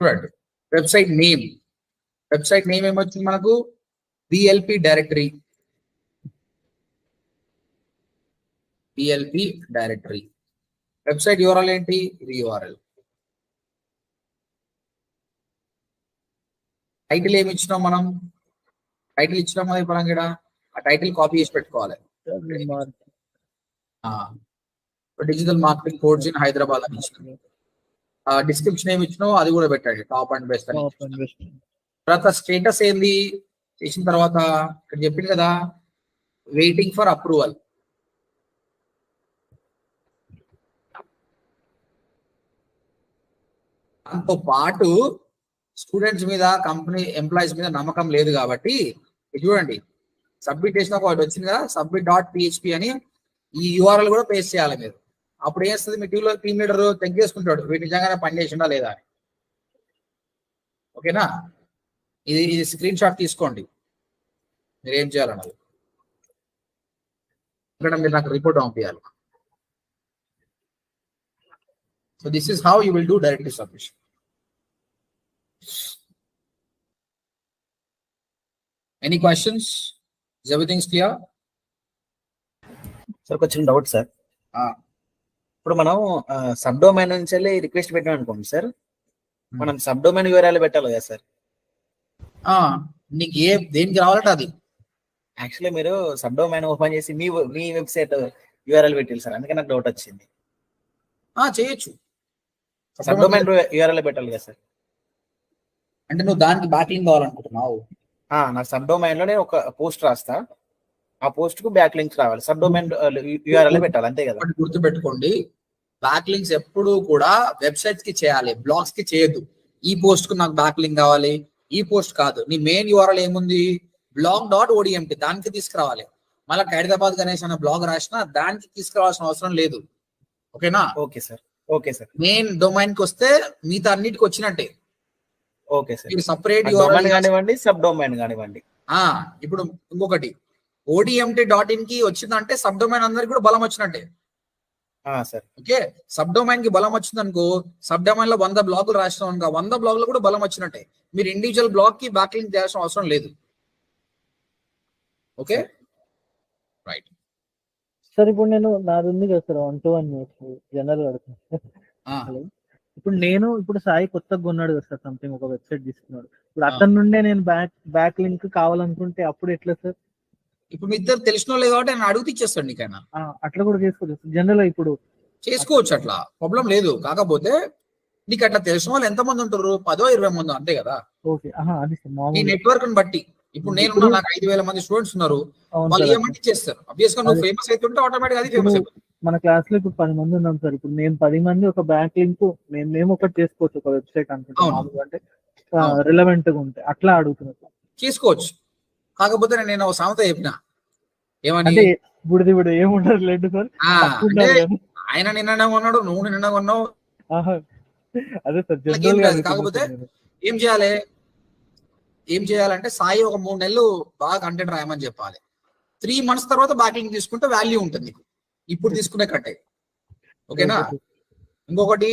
చూడండి, వెబ్సైట్ నేమ్ ఏమొచ్చింది మనకు? BLP directory. వెబ్సైట్ URL ఏంటి? ఇది URL. టైటిల్ ఏమి ఇచ్చినాం మనం? టైటిల్ ఇచ్చినాం కదా ఇప్పుడు ఇక్కడ. ఆ టైటిల్ కాపీ చేసి పెట్టుకోవాలి. Digital marketing course in Hyderabad అని ఇచ్చినాం. డిస్క్రిప్షన్ ఏమి ఇచ్చినావు అది కూడా పెట్టండి, టాప్ అండ్ బెస్ట్ అని. తర్వాత స్టేటస్ ఏంది చేసిన తర్వాత ఇక్కడ చెప్పింది కదా, వెయిటింగ్ ఫర్ అప్రూవల్. దాంతో పాటు స్టూడెంట్స్ మీద, కంపెనీ ఎంప్లాయీస్ మీద నమ్మకం లేదు కాబట్టి చూడండి, సబ్మిట్ చేసిన ఒకటి వచ్చింది కదా, submit.php అని. ఈ URL కూడా పేస్ట్ చేయాలి మీరు. అప్పుడు ఏం వస్తుంది, మీ టీమ్ లీడర్ చెక్ చేసుకుంటాడు వీటి నిజంగానే పని చేసిందా లేదా అని. ఓకేనా? ఇది స్క్రీన్ షాట్ తీసుకోండి, మీరు ఏం చేయాలన్నది. ఇక్కడ మీరు నాకు రిపోర్ట్ పంపించాలి. So this is how you will do direct submission. Any questions? Is everything clear? Sir కొంచెం డౌట్ సార్. ఇప్పుడు మనం సబ్ డొమైన్ నుంచి వెళ్ళి రిక్వెస్ట్ పెట్టాం అనుకోండి సార్, మనం సబ్ డొమైన్ URL పెట్టాలి కదా సార్? నీకు దేనికి రావాలంటే అది. యాక్చువల్లీ మీరు సబ్ డొమైన్ ఓపెన్ చేసి మీ వెబ్సైట్ URL పెట్టాలి సార్, అందుకే నాకు డౌట్ వచ్చింది. చేయొచ్చు. సబ్ డొమైన్ URL పెట్టాలి కదా సార్? అంటే నువ్వు దానికి బ్యాక్లింక్ కావాలనుకుంటున్నావు? నా సబ్ డొమైన్ లో నేను ఒక పోస్ట్ రాస్తా, ఆ పోస్ట్ కు బ్యాక్ లింక్స్ రావాలి, సబ్ డొమైన్ URL పెట్టాలి, అంతే కదా? గుర్తుపెట్టుకోండి, బ్యాక్ లింక్స్ ఎప్పుడు కూడా వెబ్సైట్స్ కి చేయాలి, బ్లాగ్స్ కి చేయొద్దు. ఈ పోస్ట్ కు నాకు బ్యాక్ లింక్ కావాలి, ఈ పోస్ట్ కాదు. నీ మెయిన్ URL ఏముంది? blog.odmt, దానికి తీసుకురావాలి. మళ్ళీ హైదరాబాద్ గణేష్ అనే బ్లాగ్ రాసినా దానికి తీసుకురావాల్సిన అవసరం లేదు. ఓకేనా? Okay sir. Okay sir. Main domain కి వస్తే మిగతా అన్నిటికి వచ్చినట్టే. Okay sir. మీరు సపరేట్ URL కానివ్వండి, సబ్ డొమైన్ కానివ్వండి. ఇప్పుడు ఇంకొకటి, ODMT.in కి వచ్చిందంటే సబ్ డొమైన్ అందరికి కూడా బలం వచ్చినట్టే. సార్. ఓకే, సబ్ డొమైన్ కి బలం వచ్చింది అనుకో, సబ్ డొమైన్ లో 100 బ్లాగులు రాసినాం అనుకో, 100 బ్లాగులు కూడా బలం వచ్చినట్టే. మీరు ఇండివిజువల్ బ్లాగ్ కి బ్యాక్ లింక్ చేయాల్సిన అవసరం లేదు. Okay, right sir. ఇప్పుడు నేను నాది ఉంది కదా సార్, 1-to-1 జనరల్ అడుగుతాను. ఇప్పుడు సాయి కొత్తగా కొన్నాడు కదా సార్, సంథింగ్ ఒక వెబ్సైట్ తీసుకున్నాడు. ఇప్పుడు అతని నుండే నేను బ్యాక్ లింక్ కావాలనుకుంటే అప్పుడు ఎట్లా సార్? ఇప్పుడు మీ ఇద్దరు తెలిసిన లేదు కాబట్టి ఆయన అడుగుతూ ఇచ్చేస్తాడు నీకైనా. అట్లా కూడా చేసుకోవచ్చు జనరల్ ఇప్పుడు చేసుకోవచ్చు, అట్లా ప్రాబ్లం లేదు. కాకపోతే నీకు అట్లా తెలిసిన వాళ్ళు ఎంతమంది ఉంటారు, 10-20 మంది అంతే కదా. ఓకే అది నీ నెట్వర్క్ ని బట్టి. ఇప్పుడు నేను నాకు 5,000 మంది స్టూడెంట్స్ ఉన్నారు, వాళ్ళు ఏమంటే చేస్తారు. అబ్వియస్ గా నువ్వు ఫేమస్ అవుతుంటే ఆటోమేటిక్ అది ఫేమస్ అయిపోతుంది. మన క్లాస్ లో ఇప్పుడు 10 మంది ఉన్నాం సార్. ఇప్పుడు నేను 10 మంది ఒక బ్యాక్ లింక్ మేము ఒకటి చేసుకోవచ్చు, ఒక వెబ్సైట్ అనుకుంటున్నాను అంటే రిలవెంట్ గా ఉంటే అట్లా అడుగుతున్నారు. చేసుకోవచ్చు. కాకపోతే నేను ఒక సామెత చెప్పిన ఏమని, బుడిది ఏముండదు లేదు సార్. ఆయన నిన్ననే కొన్నాడు, నువ్వు నిన్న కొన్నావు, అదే సార్. కాకపోతే ఏం చేయాలంటే సాయి ఒక 3 నెలలు బాగా కంటెంట్ రాయమని చెప్పాలి. 3 months తర్వాత బ్యాక్లింగ్ తీసుకుంటే వాల్యూ ఉంటుంది నీకు, ఇప్పుడు తీసుకునే కంటే. ఓకేనా? ఇంకొకటి,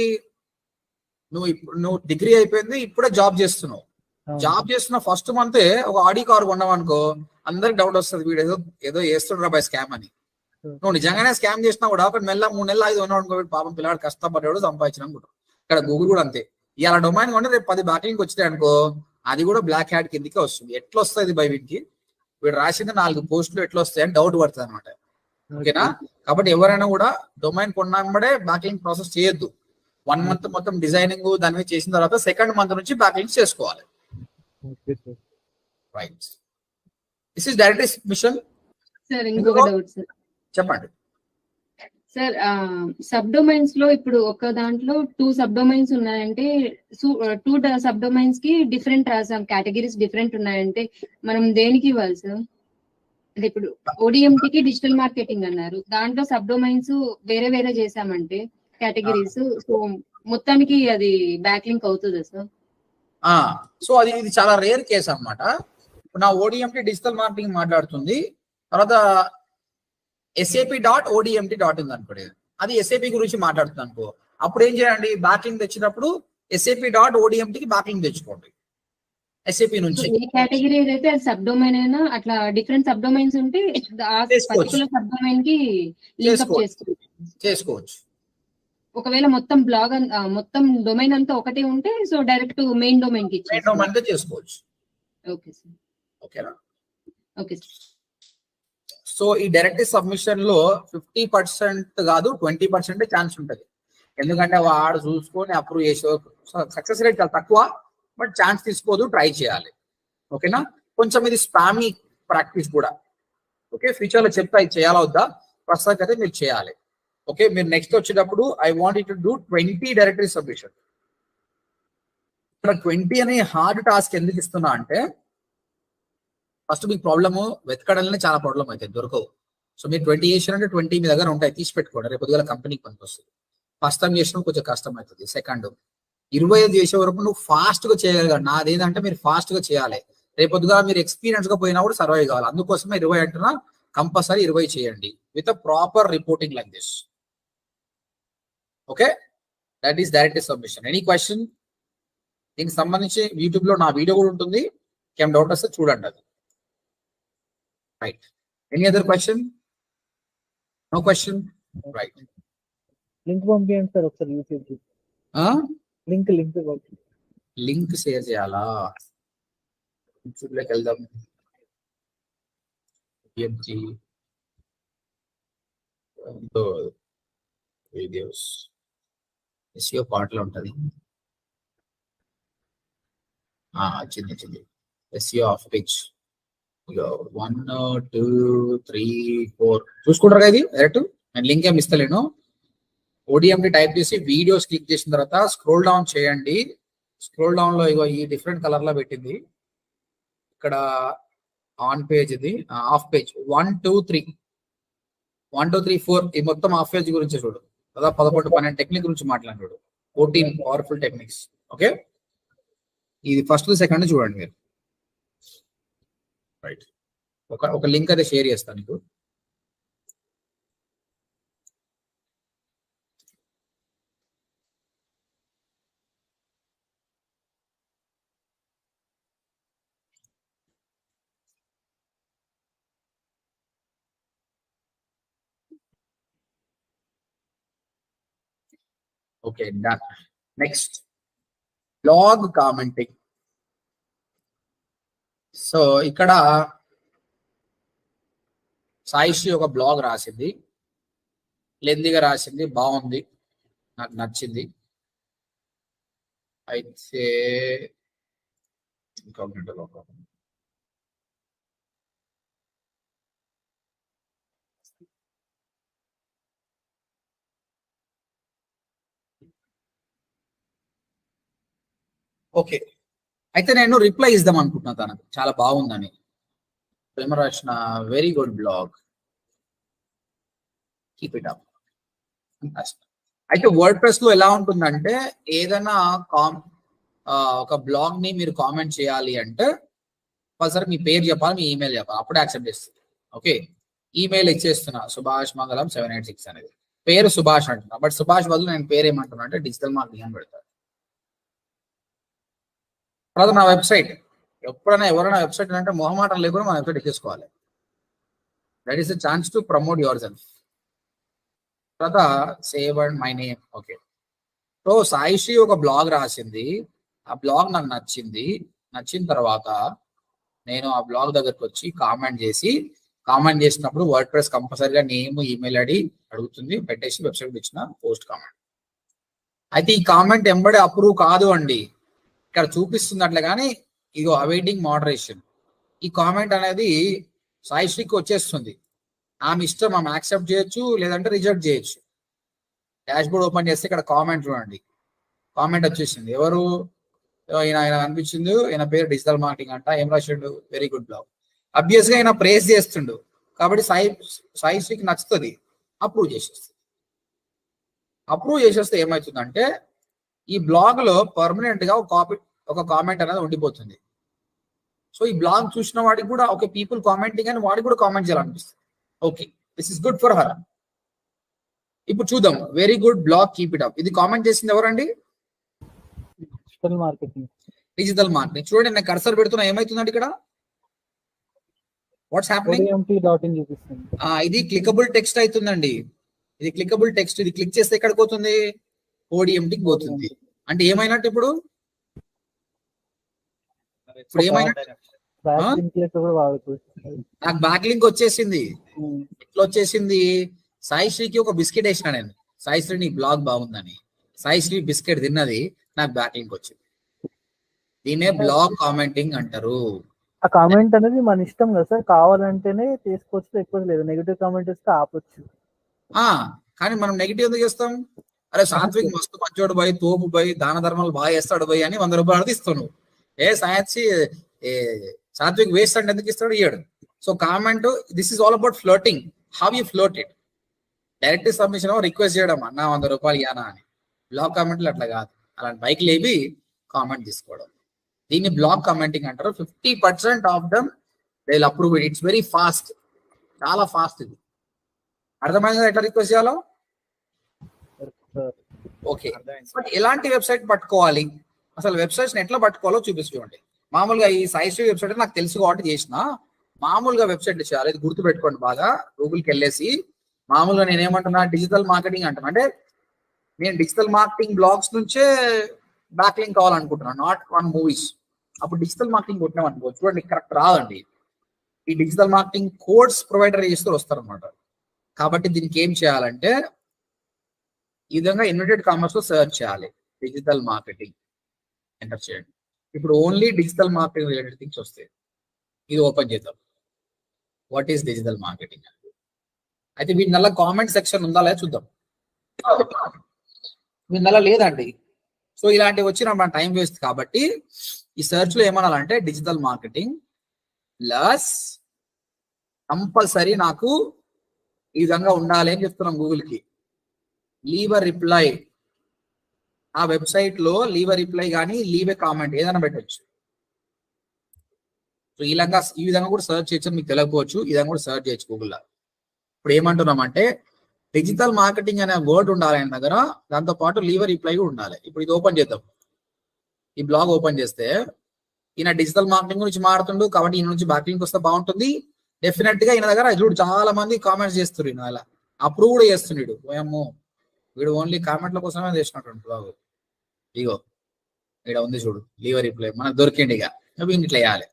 నువ్వు డిగ్రీ అయిపోయింది, ఇప్పుడే జాబ్ చేస్తున్నావు. జాబ్ చేస్తున్న ఫస్ట్ మంత్ ఒక ఆడి కార్ కొన్నావు అనుకో, అందరికి డౌట్ వస్తుంది, వీడు ఏదో చేస్తుండ్రా బై స్కామ్ అని. నువ్వు నిజంగానే స్కామ్ చేసినా కూడా ఒక 3 నెలలు 5 ఉన్నావు అనుకో, పాపం పిల్లవాడు కష్టపడ్డాడు సంపాదించిన అనుకుంటాడు. ఇక్కడ గూగుల్ కూడా అంతే. ఇలా డొమైన్ కొంటే రేపు 10 బ్యాక్లింగ్ వచ్చినాయి అనుకో, అది కూడా బ్లాక్ హ్యాట్ కిందకే వస్తుంది. ఎట్లా వస్తుంది బై వీటికి, వీడు రాసింది 4 పోస్టులు ఎట్లా వస్తాయి అని డౌట్ పడుతుంది అనమాట. ఓకేనా? కాబట్టి ఎవరైనా కూడా డొమైన్ కొన్నాడే బ్యాక్లింగ్ ప్రాసెస్ చేయొద్దు. 1 month మొత్తం డిజైనింగ్ దాని మీద చేసిన తర్వాత 2nd month నుంచి బ్యాక్లింగ్ చేసుకోవాలి. Right. This is direct mission. Sir ఇంకొక డౌట్ సార్. చెప్పండి సార్. సబ్ డొమైన్స్ లో ఇప్పుడు ఒక దాంట్లో 2 సబ్ డొమైన్స్ ఉన్నాయంటే 2 సబ్ డొమైన్స్ కి డిఫరెంట్ కేటగిరీస్ డిఫరెంట్ ఉన్నాయంటే మనం దేనికి ఇవ్వాలి సార్? అంటే ఇప్పుడు ODMT కి డిజిటల్ మార్కెటింగ్ అన్నారు, దాంట్లో సబ్ డొమైన్స్ వేరే వేరే చేసామంటే కేటగిరీస్, సో మొత్తానికి అది బ్యాక్ లింక్ అవుతుందా సార్? సో ఇది చాలా రేర్ కేసు అనమాట. నా ODMT డిజిటల్ మార్కెటింగ్ మాట్లాడుతుంది, తర్వాత SAP.ODMT ఉంది అనుకోండి, అది SAP గురించి మాట్లాడుతుంది అనుకో. అప్పుడు ఏం చేయండి, బ్యాక్లింగ్ తెచ్చినప్పుడు SAP.ODMT కి బ్యాక్లింగ్ తెచ్చుకోండి SAP నుంచి. ఏ కేటగిరీ అయితే అది సబ్ డొమైన్ అయినా అట్లా డిఫరెంట్ సబ్ డొమైన్స్ ఉంటే ఆ పర్టికులర్ సబ్ డొమైన్ కి లింక్ అప్ చేసుకోవచ్చు. ఒకవేళ మొత్తం బ్లాగ్ మొత్తం డొమైన్ అంతా ఒకటే ఉంటే సో డైరెక్ట్ మెయిన్ డొమైన్ కి చేసుకోవచ్చు. Okay sir. ఓకేనా? Okay sir. సో ఈ డైరెక్ట్ సబ్మిషన్ లో 50% కాదు 20% ఛాన్స్ ఉంటుంది. ఎందుకంటే వాడు చూసుకొని అప్రూవ్ చేసే సక్సెస్ రేట్ చాలా తక్కువ, బట్ ఛాన్స్ తీసుకోదు, ట్రై చేయాలి. ఓకేనా? కొంచెం ఇది స్పామీ ప్రాక్టీస్ కూడా. ఓకే, ఫ్యూచర్ లో చెప్తా ఇది చేయాలా వద్దా, ప్రస్తుతానికి అయితే మీరు చేయాలి. ఓకే, మీరు నెక్స్ట్ వచ్చేటప్పుడు I want to do 20 directory submission. ఇక్కడ 20 అనే హార్డ్ టాస్క్ ఎందుకు ఇస్తున్నా అంటే, ఫస్ట్ మీకు ప్రాబ్లము వెతకడంలోనే చాలా ప్రాబ్లం అవుతాయి, దొరకవు. సో మీరు 20 చేసినట్టు 20 మీ దగ్గర ఉంటాయి, తీసి పెట్టుకోండి, రేపు పొద్దుగాల కంపెనీకి పనికి వస్తుంది. ఫస్ట్ టైం చేసినప్పుడు కొంచెం కష్టం అవుతుంది. సెకండ్ 25 చేసే వరకు నువ్వు ఫాస్ట్ గా చేయగలగాలి. నాదేంటంటే మీరు ఫాస్ట్ గా చేయాలి, రేపు పొద్దుగా మీరు ఎక్స్పీరియన్స్ గా పోయినా కూడా సర్వైవ్ కావాలి. అందుకోసమే 20 అంటున్నా, కంపల్సరీ 20 చేయండి with proper reporting like this. Okay, that is direct submission. Any question? దీనికి సంబంధించి యూట్యూబ్ లో నా వీడియో కూడా ఉంటుంది, ఏం డౌట్ వస్తే చూడండి అది. Right, any other question? No question? Right, link పంపించండి సార్ ఒకసారి యూట్యూబ్ కి. లింక్ షేర్ చేయాలా? యూట్యూబ్ లోకి వెళ్దాం. వీడియోస్ SEO పార్ట్లో ఉంటుంది. వచ్చింది SEO ఆఫ్ పేజ్ 1 2 3 4 చూసుకుంటారు కదా. ఇది డైరెక్ట్ నేను లింక్ ఏమి ఇస్తలేను. ODMT టైప్ చేసి వీడియోస్ క్లిక్ చేసిన తర్వాత స్క్రోల్ డౌన్ చేయండి. స్క్రోల్ డౌన్ లో ఇగో ఈ డిఫరెంట్ కలర్ లో పెట్టింది, ఇక్కడ ఆన్ పేజ్, ఇది ఆఫ్ పేజ్ 1 2 3 4 ఈ మొత్తం ఆఫ్ పేజ్ గురించి చూడు. దాదాపు 11 12 టెక్నిక్ గురించి మాట్లాడాడు, 14 పవర్ఫుల్ టెక్నిక్స్. ఓకే, ఇది ఫస్ట్ సెకండ్ చూడండి మీరు. రైట్, ఒక లింక్ అయితే షేర్ చేస్తాను నీకు. Okay, done. Next blog commenting. So ఇక్కడ సాయిశ్రీ ఒక బ్లాగ్ రాసింది, లెందిగా రాసింది, బాగుంది, నాకు నచ్చింది. అయితే ఓకే, అయితే నేను రిప్లై ఇద్దాం అనుకుంటున్నా తనకు, చాలా బాగుందని. ప్రేమ రాసిన very good blog, keep it up. అయితే వర్డ్ ప్రెస్ లో ఎలా ఉంటుందంటే ఏదైనా ఒక బ్లాగ్ ని మీరు కామెంట్ చేయాలి అంటే సరే మీ పేరు చెప్పాలి, మీ ఈమెయిల్ చెప్పాలి, అప్పుడే యాక్సెప్ట్ చేస్తుంది. ఓకే, ఈమెయిల్ ఇచ్చేస్తున్నా సుభాష్ మంగళం 786 అనేది, పేరు సుభాష్ అంటున్నా, బట్ సుభాష్ బదులు నేను పేరు ఏమంటున్నా అంటే డిజిటల్ మార్కెటింగ్ అని పెడతాను. తర్వాత నా వెబ్సైట్, ఎప్పుడైనా ఎవరైనా వెబ్సైట్ అంటే మొహమాటం లేకుండా మా వెబ్సైట్ ఎక్కేసుకోవాలి. That is the chance to promote yourself. తర్వాత save and my name. Okay, so Saishri ఒక బ్లాగ్ రాసింది, ఆ బ్లాగ్ నాకు నచ్చింది. నచ్చిన తర్వాత నేను ఆ బ్లాగ్ దగ్గరకు వచ్చి కామెంట్ చేసినప్పుడు వర్డ్ ప్రెస్ కంపల్సరీగా నేమ్, ఈమెయిల్ ఐడి అడుగుతుంది, పెట్టేసి వెబ్సైట్ ఇచ్చిన పోస్ట్ కామెంట్. అయితే ఈ కామెంట్ ఎంబడే అప్రూవ్ కాదు అండి, ఇక్కడ చూపిస్తుంది అట్లా, కానీ ఇగో అవైటింగ్ మోడరేషన్. ఈ కామెంట్ అనేది సాయిశ్రీకి వచ్చేస్తుంది, ఆమె ఇష్టం, ఆమె యాక్సెప్ట్ చేయొచ్చు లేదంటే రిజెక్ట్ చేయొచ్చు. డాష్ బోర్డ్ ఓపెన్ చేస్తే ఇక్కడ కామెంట్ చూడండి, కామెంట్ వచ్చేసింది. ఎవరు ఆయన అనిపించింది, ఈయన పేరు డిజిటల్ మార్కెటింగ్ అంట, ఏం రాసిండు, వెరీ గుడ్ బ్లాగ్. అబ్వియస్ గా ఆయన ప్రేస్ చేస్తుండు కాబట్టి సాయిశ్రీకి నచ్చుతుంది, అప్రూవ్ చేసేస్తుంది. అప్రూవ్ చేసేస్తే ఏమవుతుందంటే ఈ బ్లాగ్ లో పర్మనెంట్ గా ఒక కామెంట్ అనేది ఉండిపోతుంది. సో ఈ బ్లాగ్ చూసిన వాడికి కూడా ఓకే, పీపుల్ కామెంటింగ్ అని వాడికి కూడా కామెంట్ చేయాలనిపిస్తుంది. Okay, this is good for her. ఇప్పుడు చూద్దాం, very good blog, keep it up. ఇది కామెంట్ చేసింది ఎవరండి? Digital marketing. Digital marketing. చూడండి నేను కర్సర్ పెడుతున్నా, ఏమైతుందండి ఇక్కడ, వాట్స్ హ్యాపెనింగ్? ఇది క్లికబుల్ టెక్స్ట్ అవుతుందండి, ఇది క్లికబుల్ టెక్స్ట్. ఇది క్లిక్ చేస్తే ఎక్కడికి పోతుంది? ఓడిఎంటీకి పోతుంది. అంటే ఏమైనట్టు ఇప్పుడు ఏమైనట్టు నాకు బ్యాక్ లింక్ వచ్చేసింది. ఎట్లా వచ్చేసింది? సాయిశ్రీకి ఒక బిస్కెట్ వేసిన నేను, సాయిశ్రీ నీ బ్లాగ్ బాగుందని. సాయిశ్రీ బిస్కెట్ తిన్నది, నాకు బ్యాక్ లింక్ వచ్చింది. దీన్నే బ్లాగ్ కామెంటింగ్ అంటారు. ఆ కామెంట్ అనేది మన ఇష్టం కదా సార్, కావాలంటేనే తీసుకోవచ్చు, లేకపోతే లేదు. నెగిటివ్ కామెంట్ వస్తే ఆపొచ్చు. కానీ మనం నెగిటివ్ ఎందుకు చేస్తాం? అరే సాత్విక్ మస్తు మంచోడు పోయి, తోపు పోయి, దాన ధర్మాలు బాగా చేస్తాడు పోయి అని 100 రూపాయలు ఇస్తాను. సాత్విక్ వేస్ట్ అంటే ఎందుకు ఇస్తాడు? ఇయ్యాడు. So comment, this is all about floating, how you float it. Direct submission request చేయడం, అన్న 100 రూపాయలు ఇయ్యానా అని. బ్లాగ్ కామెంట్లు అట్లా కాదు, అలాంటి బైక్ లేవి కామెంట్ తీసుకోవడం. దీన్ని బ్లాగ్ కామెంటింగ్ అంటారు. 50% of them they will approve it. It's very fast, చాలా ఫాస్ట్. ఇది అర్థమైంది ఎట్లా రిక్వెస్ట్ చేయాలో? ఓకే, బట్ ఎలాంటి వెబ్సైట్ పట్టుకోవాలి, అసలు వెబ్సైట్స్ ఎట్లా పట్టుకోవాలో చూపిస్తుంది. మామూలుగా ఈ సాయిశ్రీ వెబ్సైట్ నాకు తెలుసు కాబట్టి చేసిన, మామూలుగా వెబ్సైట్ చేయాలి. ఇది గుర్తు పెట్టుకోండి బాగా. గూగుల్కి వెళ్ళేసి మామూలుగా నేను ఏమంటున్నా, డిజిటల్ మార్కెటింగ్ అంటున్నా. అంటే నేను డిజిటల్ మార్కెటింగ్ బ్లాగ్స్ నుంచే బ్యాక్ లింక్ కావాలనుకుంటున్నాను, నాట్ ఆన్ మూవీస్. అప్పుడు డిజిటల్ మార్కెటింగ్ కొట్టినాం అనుకో, చూడండి కరెక్ట్ రాదండి. ఈ డిజిటల్ మార్కెటింగ్ కోడ్స్ ప్రొవైడర్ చేస్తూ వస్తారనమాట. కాబట్టి దీనికి ఏం చేయాలంటే ఈ విధంగా ఇన్వర్టెడ్ కామర్స్ లో సెర్చ్ చేయాలి, డిజిటల్ మార్కెటింగ్ ఎంటర్ చేయండి. ఇప్పుడు only digital marketing related things వస్తాయి. ఇది ఓపెన్ చేద్దాం, వాట్ ఈస్ డిజిటల్ మార్కెటింగ్. అయితే వీటినల్లా కామెంట్ సెక్షన్ ఉందా లేదా చూద్దాం. వీటినల్లా లేదండి. సో ఇలాంటివి వచ్చిన మన టైం వేస్ట్. కాబట్టి ఈ సెర్చ్ లో ఏమనాలంటే డిజిటల్ మార్కెటింగ్ ప్లస్ కంపల్సరీ నాకు ఈ విధంగా ఉండాలి అని చెప్తున్నాం గూగుల్కి. లీవ్ ఎ రిప్లై, ఆ వెబ్సైట్ లో లీవ్ ఎ రిప్లై కానీ లీవ్ ఎ కామెంట్ ఏదైనా పెట్టచ్చు. సో ఈ విధంగా కూడా సెర్చ్ చేయొచ్చు, మీకు తెలియకపోవచ్చు. ఈ విధంగా కూడా సెర్చ్ చేయొచ్చు గూగుల్లో. ఇప్పుడు ఏమంటున్నామంటే డిజిటల్ మార్కెటింగ్ అనే వర్డ్ ఉండాలి ఆయన దగ్గర, దాంతో పాటు లీవ్ ఎ రిప్లై కూడా ఉండాలి. ఇప్పుడు ఇది ఓపెన్ చేద్దాం, ఈ బ్లాగ్ ఓపెన్ చేస్తే ఈయన డిజిటల్ మార్కెటింగ్ గురించి మారుతుండు కాబట్టి ఈయన నుంచి బ్యాక్ లింక్ వస్తే బాగుంటుంది. డెఫినెట్ గా ఈయన దగ్గర చూడు చాలా మంది కామెంట్స్ చేస్తున్నారు, ఈయన అలా అప్రూవ్ కూడా చేస్తున్నాడు. ఏమో వీడు ఓన్లీ కామెంట్ల కోసమే చేసినట్టు బ్లాగ్. ఇగో ఇక్కడ ఉంది చూడు, లీవ్ ఎ రిప్లై మనకు దొరికింది. ఇక ఇట్లా వేయాలి.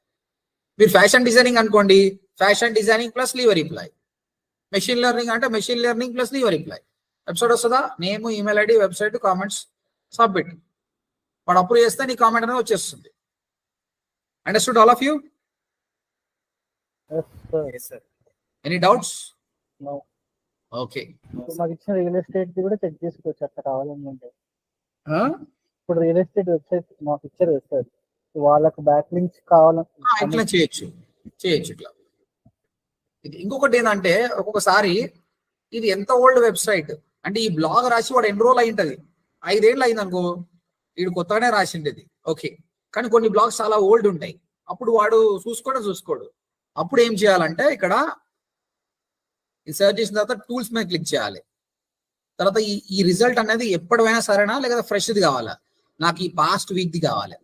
మీరు ఫ్యాషన్ డిజైనింగ్ అనుకోండి, fashion designing plus leave a reply. Machine learning అంటే machine learning plus leave reply. Website వస్తుందా, name, email ID, website, comments, submit. వాడు అప్రూవ్ చేస్తే నీ కామెంట్ అనేది వచ్చేస్తుంది. Understood all of you? Any doubts? Okay. మాకు ఇచ్చిన రియల్ ఎస్టేట్ కూడా చెక్ చేసుకోవచ్చు అట్లా కావాలనుకుంటే. ఇప్పుడు రియల్ ఎస్టేట్ వెబ్సైట్ మాకు ఇచ్చారు వెబ్సైట్, వాళ్ళకు బ్యాక్ లింక్స్ ఇట్లా చేయొచ్చు ఇట్లా. ఇంకొకటి ఏంటంటే ఒక్కొక్కసారి ఇది ఎంత ఓల్డ్ వెబ్సైట్ అంటే ఈ బ్లాగ్ రాసి వాడు ఎన్రోల్ అయి ఉంటది, 5 ఏళ్ళు అయింది అనుకో, వీడు కొత్తగానే రాసిండేది. ఓకే, కానీ కొన్ని బ్లాగ్స్ చాలా ఓల్డ్ ఉంటాయి, అప్పుడు వాడు చూసుకోడు. అప్పుడు ఏం చేయాలంటే ఇక్కడ ఈ సెర్చ్ చేసిన తర్వాత టూల్స్ మీద క్లిక్ చేయాలి. తర్వాత ఈ రిజల్ట్ అనేది ఎప్పటివైనా సరేనా లేదా ఫ్రెష్ది కావాలా, నాకు ఈ పాస్ట్ వీక్ది కావాలి.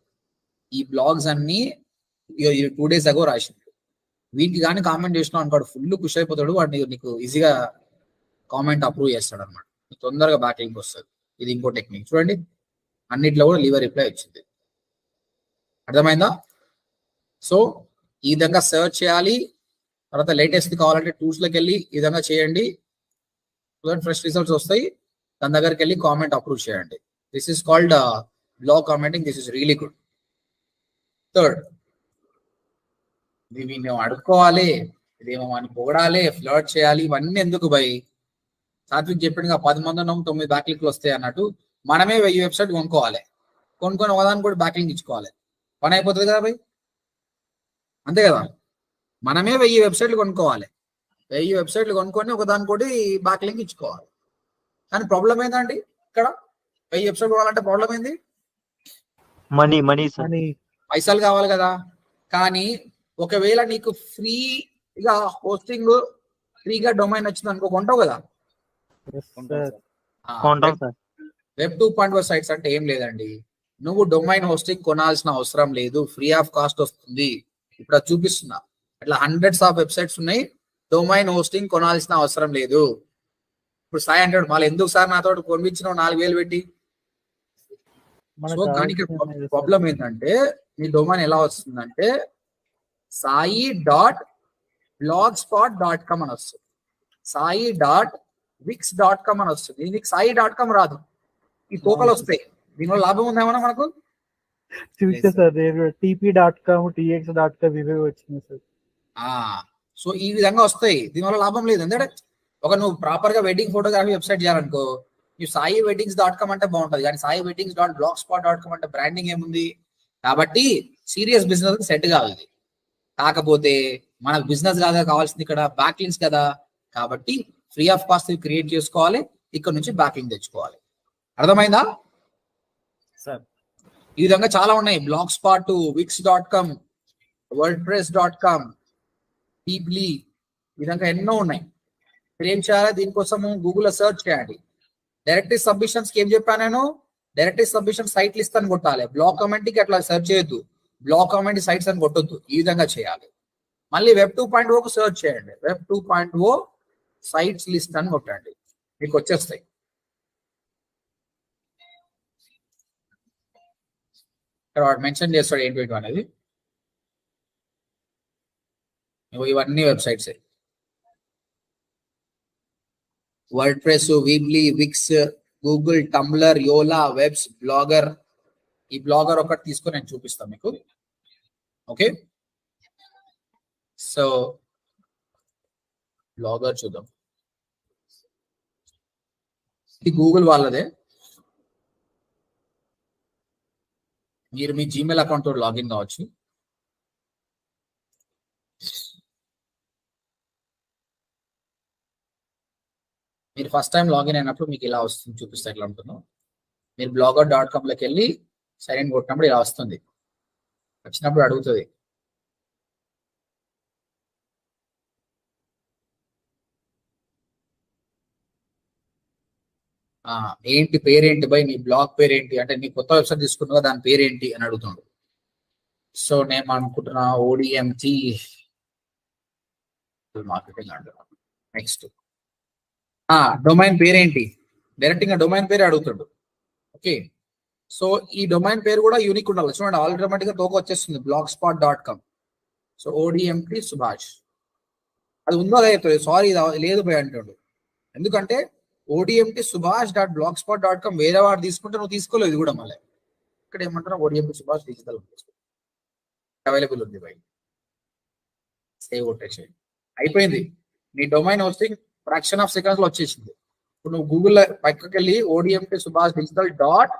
ఈ బ్లాగ్స్ అన్ని 2 days అగో రాసిండు, వీటికి కానీ కామెంట్ చేసినావు అనుకోడు, ఫుల్ ఖుషి అయిపోతాడు వాడు, నీకు ఈజీగా కామెంట్ అప్రూవ్ చేస్తాడు అనమాట, తొందరగా బ్యాక్ లింక్ వస్తుంది. ఇది ఇంకో టెక్నిక్ చూడండి, అన్నిట్లో కూడా లీవ్ రిప్లై వచ్చింది. అర్థమైందా? సో ఈ విధంగా సెర్చ్ చేయాలి. తర్వాత లేటెస్ట్ కావాలంటే టూల్స్లోకి వెళ్ళి ఈ విధంగా చేయండి, ఫ్రెష్ రిజల్ట్స్ వస్తాయి. దాని దగ్గరికి వెళ్ళి కామెంట్ అప్రూవ్ చేయండి. This is called blog commenting. This is really good. Third, ఇది మేము అడుక్కోవాలి, ఇదేమో అని పొగడాలి, ఫ్లర్ట్ చేయాలి, ఇవన్నీ ఎందుకు భయ్? సాత్విక్ చెప్పినగా 10 మంది ఉన్నాము, 9 బ్యాక్లింక్లు వస్తాయి అన్నట్టు. మనమే 1000 వెబ్సైట్ కొనుక్కోవాలి, కొనుక్కొని ఒకదానికి కూడా బ్యాక్లింక్ ఇచ్చుకోవాలి, పని అయిపోతుంది కదా భయ్, అంతే కదా? మనమే 1000 వెబ్సైట్లు కొనుక్కోవాలి, 1000 వెబ్సైట్లు కొనుక్కొని ఒకదాని కూడా బ్యాక్లింక్ ఇచ్చుకోవాలి. కానీ ప్రాబ్లం ఏంటండి, ఇక్కడ 1000 వెబ్సైట్ కొనాలంటే ప్రాబ్లం ఏంది? మనీ పైసలు కావాలి కదా. కానీ ఒకవేళ నీకు ఫ్రీగా హోస్టింగ్, ఫ్రీగా డొమైన్ వచ్చింది అనుకో, కొంటావు కదా. వెబ్ 2.0 సైట్స్ అంటే ఏం లేదండి, నువ్వు డొమైన్ హోస్టింగ్ కొనాల్సిన అవసరం లేదు, ఫ్రీ ఆఫ్ కాస్ట్ వస్తుంది. ఇప్పుడు అది చూపిస్తున్నా, అట్లా హండ్రెడ్స్ ఆఫ్ వెబ్సైట్స్ ఉన్నాయి, డొమైన్ హోస్టింగ్ కొనాల్సిన అవసరం లేదు. ఇప్పుడు సాయి అంటాడు, మళ్ళీ ఎందుకు సార్ నాతో కొనిపించినావు 4000 పెట్టి? సో దానికి ప్రాబ్లం ఏంటంటే, మీ డొమైన్ ఎలా వస్తుందంటే sai.blogspot.com అని వస్తుంది, sai.wix.com అని వస్తుంది. దీనికి sai.com రాదు, ఈ తోకలు వస్తాయి. దీనివల్ల లాభం ఉందేమన్నా మనకు? చూస్తే సార్ tp.com, tx.com ఇవే వచ్చినాయి సార్. సో ఈ విధంగా వస్తాయి, దీనివల్ల లాభం లేదు. ఎందుకంటే ఒక నువ్వు ప్రాపర్ గా వెడ్డింగ్ ఫోటోగ్రఫీ వెబ్సైట్ చేయాలనుకో, ఈ sai.weddings.com అంటే బాగుంటది, కానీ sai.weddings.blogspot.com అంటే బ్రాండింగ్ ఏముంది. కాబట్టి సీరియస్ బిజినెస్ సెట్ కావాలి. కాకపోతే మనకు బిజినెస్ కాదా కావాల్సింది, ఇక్కడ బ్యాక్ లింక్స్ కదా. కాబట్టి ఫ్రీ ఆఫ్ కాస్ట్ క్రియేట్ చేసుకోవాలి, ఇక్కడ నుంచి బ్యాక్ లింక్ తెచ్చుకోవాలి. అర్థమైందా సార్? ఈ విధంగా చాలా ఉన్నాయి, బ్లాగ్ స్పాట్, wix.com, wordpress.com, పీబ్లీ, ఈ విధంగా ఎన్నో ఉన్నాయి. మీరు ఏం చేయాలి, దీనికోసం గూగుల్లో సెర్చ్ చేయండి. డైరెక్టరీ సబ్మిషన్స్ కి ఏం చెప్పాను నేను, డైరెక్టరీ సబ్మిషన్ సైట్ లిస్ట్ అని కొట్టాలి. బ్లాగ్ కామెంట్కి అట్లా సెర్చ్ చేయొద్దు, బ్లాగ్ కామెంట్ సైట్స్ అని కొట్టొద్దు, ఈ విధంగా చేయాలి. మళ్ళీ వెబ్ 2.0 కు సెర్చ్ చేయండి, వెబ్ 2.0 సైట్స్ లిస్ట్ అని కొట్టండి, మీకు వచ్చేస్తాయి. ఇక్కడ వాడు మెన్షన్ చేస్తాడు ఏంటి అనేది. ఇవన్నీ websites, WordPress, Weebly, Wix, Google, Tumblr, Yola, Webs, Blogger. ఈ బ్లాగర్ ఒకటి తీసుకొని నేను చూపిస్తాను మీకు. ఓకే, సో బ్లాగర్ చూద్దాం. ఇది గూగుల్ వాళ్ళదే. మీరు మీ జీమెయిల్ అకౌంట్ తో లాగిన్ కావచ్చు. మీరు ఫస్ట్ టైం లాగిన్ అయినప్పుడు మీకు ఇలా వస్తుంది, చూపిస్తే ఎట్లా ఉంటుందో. మీరు blogger.com లోకి వెళ్ళి సైన్ ఇన్ కొట్టినప్పుడు ఇలా వస్తుంది, వచ్చినప్పుడు అడుగుతుంది ఏంటి పేరేంటి బై, నీ బ్లాగ్ పేరేంటి అంటే, నీ కొత్త వెబ్సైట్ తీసుకున్నావా దాని పేరేంటి అని అడుగుతుండు. సో నేను అనుకుంటున్నా ODMT మార్కెటింగ్ అంటున్నా. నెక్స్ట్ డొమైన్ పేరేంటి, డైరెక్ట్ గా డొమైన్ పేరు అడుగుతాడు. ఓకే, సో ఈ డొమైన్ పేరు కూడా యూనిక్ ఉండాలి. చూడండి ఆటోమేటిక్ గా తోక వచ్చేస్తుంది, blogspot.com. సో ODMT సుభాష్, అది ఉందో లేదు, సారీ లేదు పోయి అంటాడు. ఎందుకంటే ODMT Subhash dot blogspot dot com వేరే వాడు తీసుకుంటే నువ్వు తీసుకోలేదు, ఇది కూడా మళ్ళీ ఇక్కడ ఏమంటారు ఓడిఎంటి సుభాష్ డిజిటల్ అవైలబుల్ ఉంది బై. సేవ్ కొట్టేసి అయిపోయింది. నీ domain hosting fraction of seconds లో వచ్చేసింది. ఇప్పుడు నువ్వు గూగుల్లో పక్కకి వెళ్ళి ODMT Subhash digital dot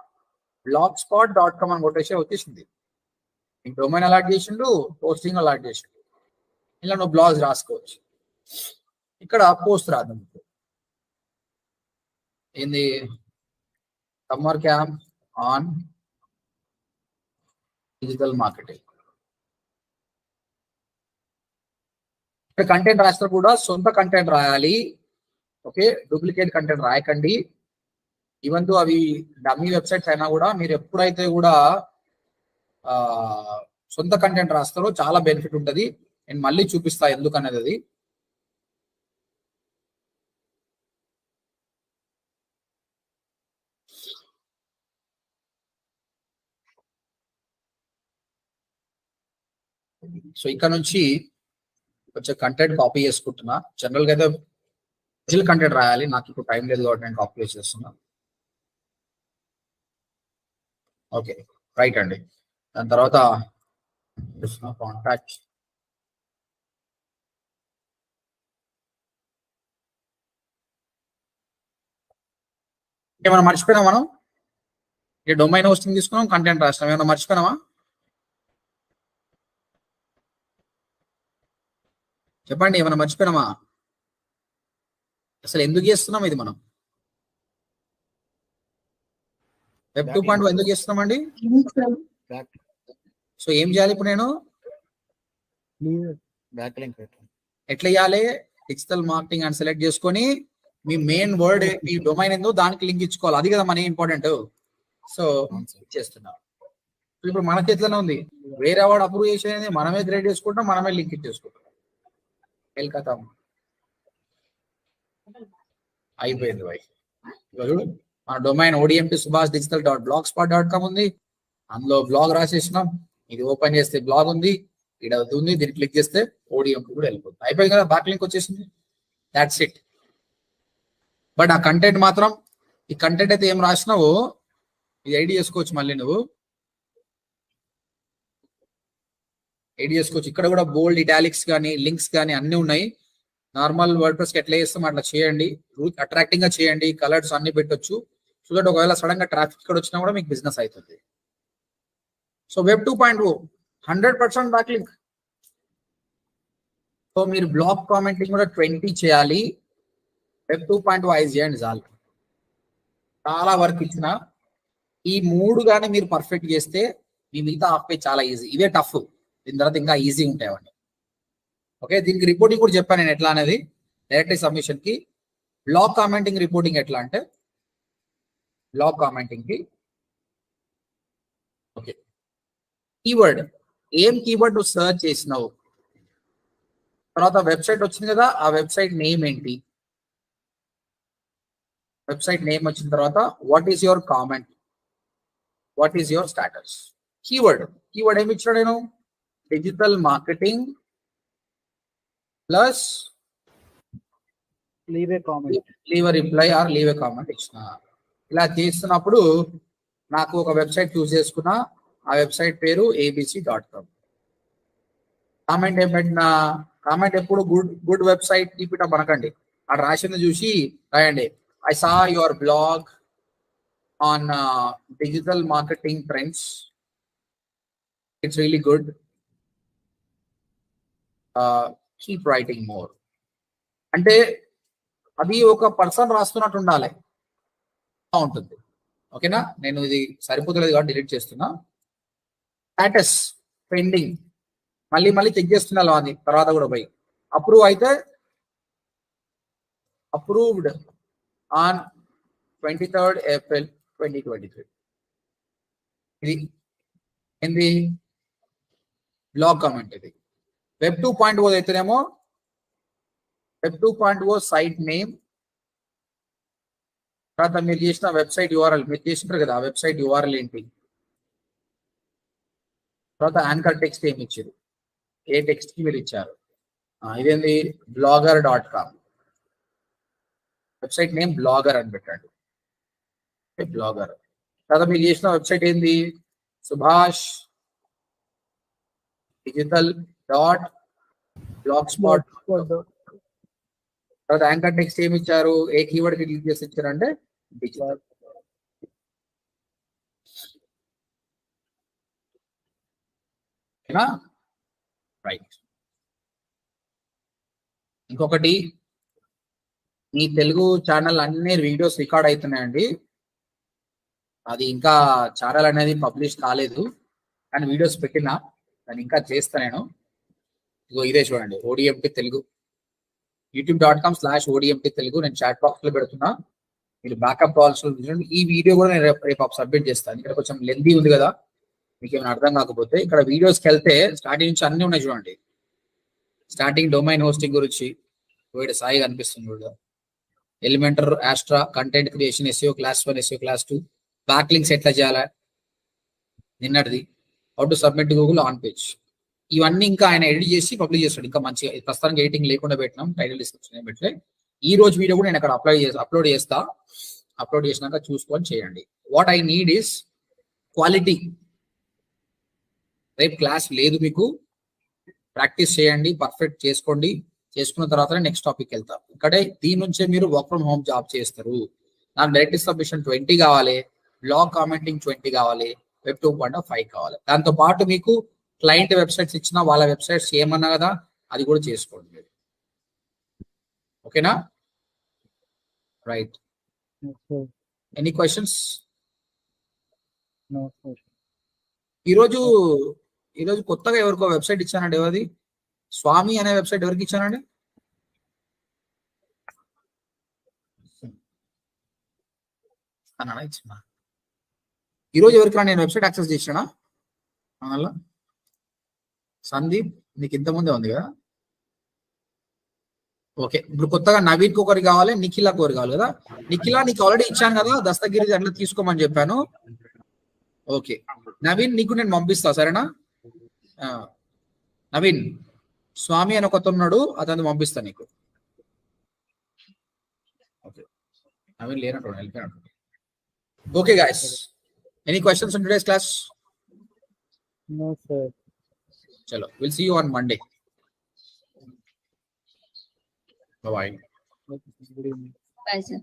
blogspot dot com అని కొట్టేసి వచ్చేసింది. నీకు డొమైన్ అలాట్ చేసిండు, పోస్టింగ్ అలాట్ చేసిండు. ఇలా నువ్వు బ్లాగ్స్ రాసుకోవచ్చు. ఇక్కడ పోస్ట్ రాద్దాం. ఏంది summer camp on digital marketing. ఇక్కడ కంటెంట్ రాస్తే కూడా సొంత కంటెంట్ రాయాలి. ఓకే, డూప్లికేట్ కంటెంట్ రాయకండి. ఈవెన్ తో అవి డమ్మీ వెబ్సైట్స్ అయినా కూడా మీరు ఎప్పుడైతే కూడా సొంత కంటెంట్ రాస్తారో చాలా బెనిఫిట్ ఉంటుంది. నేను మళ్ళీ చూపిస్తా ఎందుకనేది అది. సో ఇక్కడ నుంచి కొంచెం కంటెంట్ కాపీ చేసుకుంటున్నా. జనరల్ గా అయితే డిజిటల్ కంటెంట్ రాయాలి, నాకు ఇప్పుడు టైం లేదు కాబట్టి నేను కాపీ చేస్తున్నా. ఓకే రైట్ అండి. దాని తర్వాత కాంటాక్ట్ ఏమైనా మర్చిపోయినా మనం? ఈ డొమైన్ హోస్టింగ్ తీసుకున్నాం, కంటెంట్ రాసినాం, ఏమైనా మర్చిపోయినామా? చెప్పండి, ఏమైనా మర్చిపోయినామా? అసలు ఎందుకు చేస్తున్నాం ఇది మనం? వెబ్ 2.0 ఎందుకు చేస్తున్నామండి? సో ఏం చేయాలి ఇప్పుడు నేను? ఎట్లా చేయాలి? డిజిటల్ మార్కెటింగ్ అని సెలెక్ట్ చేసుకొని మీ మెయిన్ వర్డ్ మీ డొమైన్ ఏందో దానికి లింక్ ఇచ్చుకోవాలి. అది కదా మన ఇంపార్టెంట్. సో చేస్తున్నాం. ఇప్పుడు మన చేతిలోనే ఉంది. వేరే వాడు అప్రూవ్ చేసేది మనమే క్రియేట్ చేసుకుంటాం, మనమే లింక్ ఇచ్చేసుకుంటాం. వెల్కమ్ అయిపోయింది బై. మన domain ODMT Subhash digital dot blogspot dot com ఉంది. అందులో బ్లాగ్ రాసేసినాం. ఇది ఓపెన్ చేస్తే బ్లాగ్ ఉంది, ఇక్కడ ఉంది, దీన్ని క్లిక్ చేస్తే ఓడిఎంటి కూడా వెళ్ళిపోతుంది. అయిపోయింది కదా, బ్యాక్ లింక్ వచ్చేసింది. That's it. బట్ ఆ కంటెంట్ మాత్రం, ఈ కంటెంట్ అయితే ఏం రాసినావో ఇది ఐడి చేసుకోవచ్చు. మళ్ళీ నువ్వు ఐడి చేసుకోవచ్చు. ఇక్కడ కూడా బోల్డ్ ఇటాలిక్స్ కానీ లింక్స్ కానీ అన్ని ఉన్నాయి. నార్మల్ వర్డ్ ప్రెస్ ఎట్లా చేస్తాం అట్లా చేయండి. అట్రాక్టింగ్ గా చేయండి. కలర్స్ అన్ని పెట్టొచ్చు. సో దట్ ఒకవేళ సడన్ గా ట్రాఫిక్ ఇక్కడ వచ్చినా కూడా మీకు బిజినెస్ అవుతుంది. So web 2.0 100% back link. So మీరు బ్లాగ్ కామెంటింగ్ కూడా 20 చేయాలి. వెబ్ 2.0 ఐజ్ చేయండి చాలు. చాలా వర్క్ ఇచ్చిన ఈ 3 కానీ మీరు పర్ఫెక్ట్ చేస్తే మీ మిగతా హాఫ్ పేజ్ చాలా ఈజీ. ఇవే టఫ్, దీని తర్వాత ఇంకా ఈజీ ఉంటాయి అవన్నీ. ఓకే, దీనికి రిపోర్టింగ్ కూడా చెప్పాను నేను ఎట్లా అనేది. డైరెక్ట్ సబ్మిషన్ కి బ్లాగ్ కామెంటింగ్ రిపోర్టింగ్ ఎట్లా అంటే, బ్లాగ్ కామెంటింగ్ కి ఓకే కీవర్డ్, ఏం కీవర్డ్ నువ్వు సర్చ్ చేసినావు, తర్వాత వెబ్సైట్ వచ్చింది కదా, ఆ వెబ్సైట్ నేమ్ ఏంటి, వెబ్సైట్ నేమ్ వచ్చిన తర్వాత what is your comment, what is your status. Keyword ఏమి ఇచ్చాడు నేను, digital marketing plus leave a comment, leave a reply or leave a comment ఇచ్చిన. ఇలా చేస్తున్నప్పుడు నాకు ఒక వెబ్సైట్ చూస్ చేసుకున్నా, ఆ వెబ్సైట్ పేరు abc.com. కామెంట్ ఏం పెట్టినా, కామెంట్ ఎప్పుడు గుడ్ వెబ్సైట్ టీపీట మనకండి, అక్కడ రాసింది చూసి రాయండి. I saw your blog on digital marketing trends. It's really good. Keep writing more. అంటే అది ఒక పర్సన్ రాస్తున్నట్టు ఉండాలి ఉంటుంది. ఓకేనా, నేను ఇది సరిపోతలేదు కాబట్టి డిలీట్ చేస్తున్నా. స్టాటస్ పెండింగ్, మళ్ళీ చెక్ చేస్తున్నా అది తర్వాత కూడా పోయి. అప్రూవ్ అయితే అప్రూవ్డ్ on 23rd April 2023. ఇది ఏంది, బ్లాగ్ కామెంట్. ఇది వెబ్ 2.0 అయితేనేమో వెబ్ 2.0 సైట్ నేమ్, తర్వాత మీరు చేసిన వెబ్సైట్ యూఆర్ఎల్, మీరు చేసినారు కదా ఆ వెబ్సైట్ యూఆర్ఎల్ ఏంటి, తర్వాత యాంకర్ టెక్స్ట్ ఏమి ఇచ్చారు, ఏ టెక్స్ట్ కి మీరు ఇచ్చారు, ఇదేంది blogger.com వెబ్సైట్ నేమ్ బ్లాగర్ అని పెట్టండి. బ్లాగర్ తర్వాత మీరు చేసిన వెబ్సైట్ ఏంది సుభాష్ digital.blogspot. తర్వాత యాంకర్ టెక్స్ట్ ఏమి ఇచ్చారు, ఏ కీవర్డ్ క్లిక్ చేసి ఇచ్చారంటే డిజిటల్. రైట్. ఇంకొకటి, మీ తెలుగు ఛానల్ అన్ని వీడియోస్ రికార్డ్ అవుతున్నాయండి. అది ఇంకా ఛానల్ అనేది పబ్లిష్ కాలేదు, కానీ వీడియోస్ పెట్టినా దాన్ని ఇంకా చేస్తా నేను. ఇగో ఇదే చూడండి ODMT తెలుగు, youtube.com/ODMT తెలుగు. నేను చాట్ బాక్స్ లో పెడుతున్నా, మీరు బ్యాకప్ కావాల్సిన ఈ వీడియో కూడా నేను రేపు సబ్మిట్ చేస్తాను. ఇక్కడ కొంచెం లెంతీ ఉంది కదా, మీకు ఏమైనా అర్థం కాకపోతే ఇక్కడ వీడియోస్కి వెళ్తే స్టార్టింగ్ నుంచి అన్ని ఉన్నాయి చూడండి. స్టార్టింగ్ డొమైన్ హోస్టింగ్ గురించి వీడు సాయి కనిపిస్తుంది చూడ, Elementor, Astra, content creation, SEO class 1, SEO class 2, back links ఎట్లా చేయాలా నిన్నటిది, how to submit Google on page. ఇవన్నీ ఇంకా ఆయన ఎడిట్ చేసి పబ్లిష్ చేస్తాడు. ఇంకా మంచిగా ప్రస్తుతానికి ఎడిటింగ్ లేకుండా పెట్టినాం, టైటిల్ డిస్క్రిప్షన్ పెట్టలే. ఈ రోజు వీడియో కూడా నేను అక్కడ అప్లోడ్ చేస్తా. అప్లోడ్ చేసినాక చూసుకొని చేయండి. What I need is quality. రేపు క్లాస్ లేదు, మీకు ప్రాక్టీస్ చేయండి, పర్ఫెక్ట్ చేసుకోండి. చేసుకున్న తర్వాత నెక్స్ట్ టాపిక్ వెళ్తాం. ఇక్కడే దీని నుంచే మీరు వర్క్ ఫ్రమ్ హోమ్ జాబ్ చేస్తారు. నాకు డైరెక్ట్ సబ్మిషన్ 20 కావాలి, బ్లాగ్ కామెంటింగ్ 20 కావాలి, వెబ్ 2.5 కావాలి. దాంతో పాటు మీకు క్లయింట్ వెబ్సైట్స్ ఇచ్చిన వాళ్ళ వెబ్సైట్స్ ఏమన్నా కదా, అది కూడా చేసుకోండి మీరు. ఓకేనా? రైట్. Any questions? ఈరోజు కొత్తగా ఎవరికో వెబ్సైట్ ఇచ్చానండి. ఎవరిది? స్వామి అనే వెబ్సైట్ ఎవరికి ఇచ్చానండి? ఇచ్చిన ఈరోజు ఎవరికి నేను వెబ్సైట్ యాక్సెస్ చేసానా? అలా సందీప్, నీకు ఇంతకుముందే ఉంది కదా. ఓకే, ఇప్పుడు కొత్తగా నవీన్ ఒకరికి కావాలి, నిఖిలాకి ఒకరు కావాలి కదా. నిఖిలా నీకు ఆల్రెడీ ఇచ్చాను కదా, దస్తగిరి అట్లా తీసుకోమని చెప్పాను. ఓకే నవీన్, నీకు నేను పంపిస్తా, సరేనా? నవీన్, స్వామి అని కొత్త ఉన్నాడు, అతను పంపిస్తా నీకు. ఓకే, నవీన్ లేనట్టు వెళ్ళిపోయినట్టు. Okay guys, any questions in today's class? No sir. Chalo, we'll see you on Monday. Bye bye. Good evening. Bye, sir.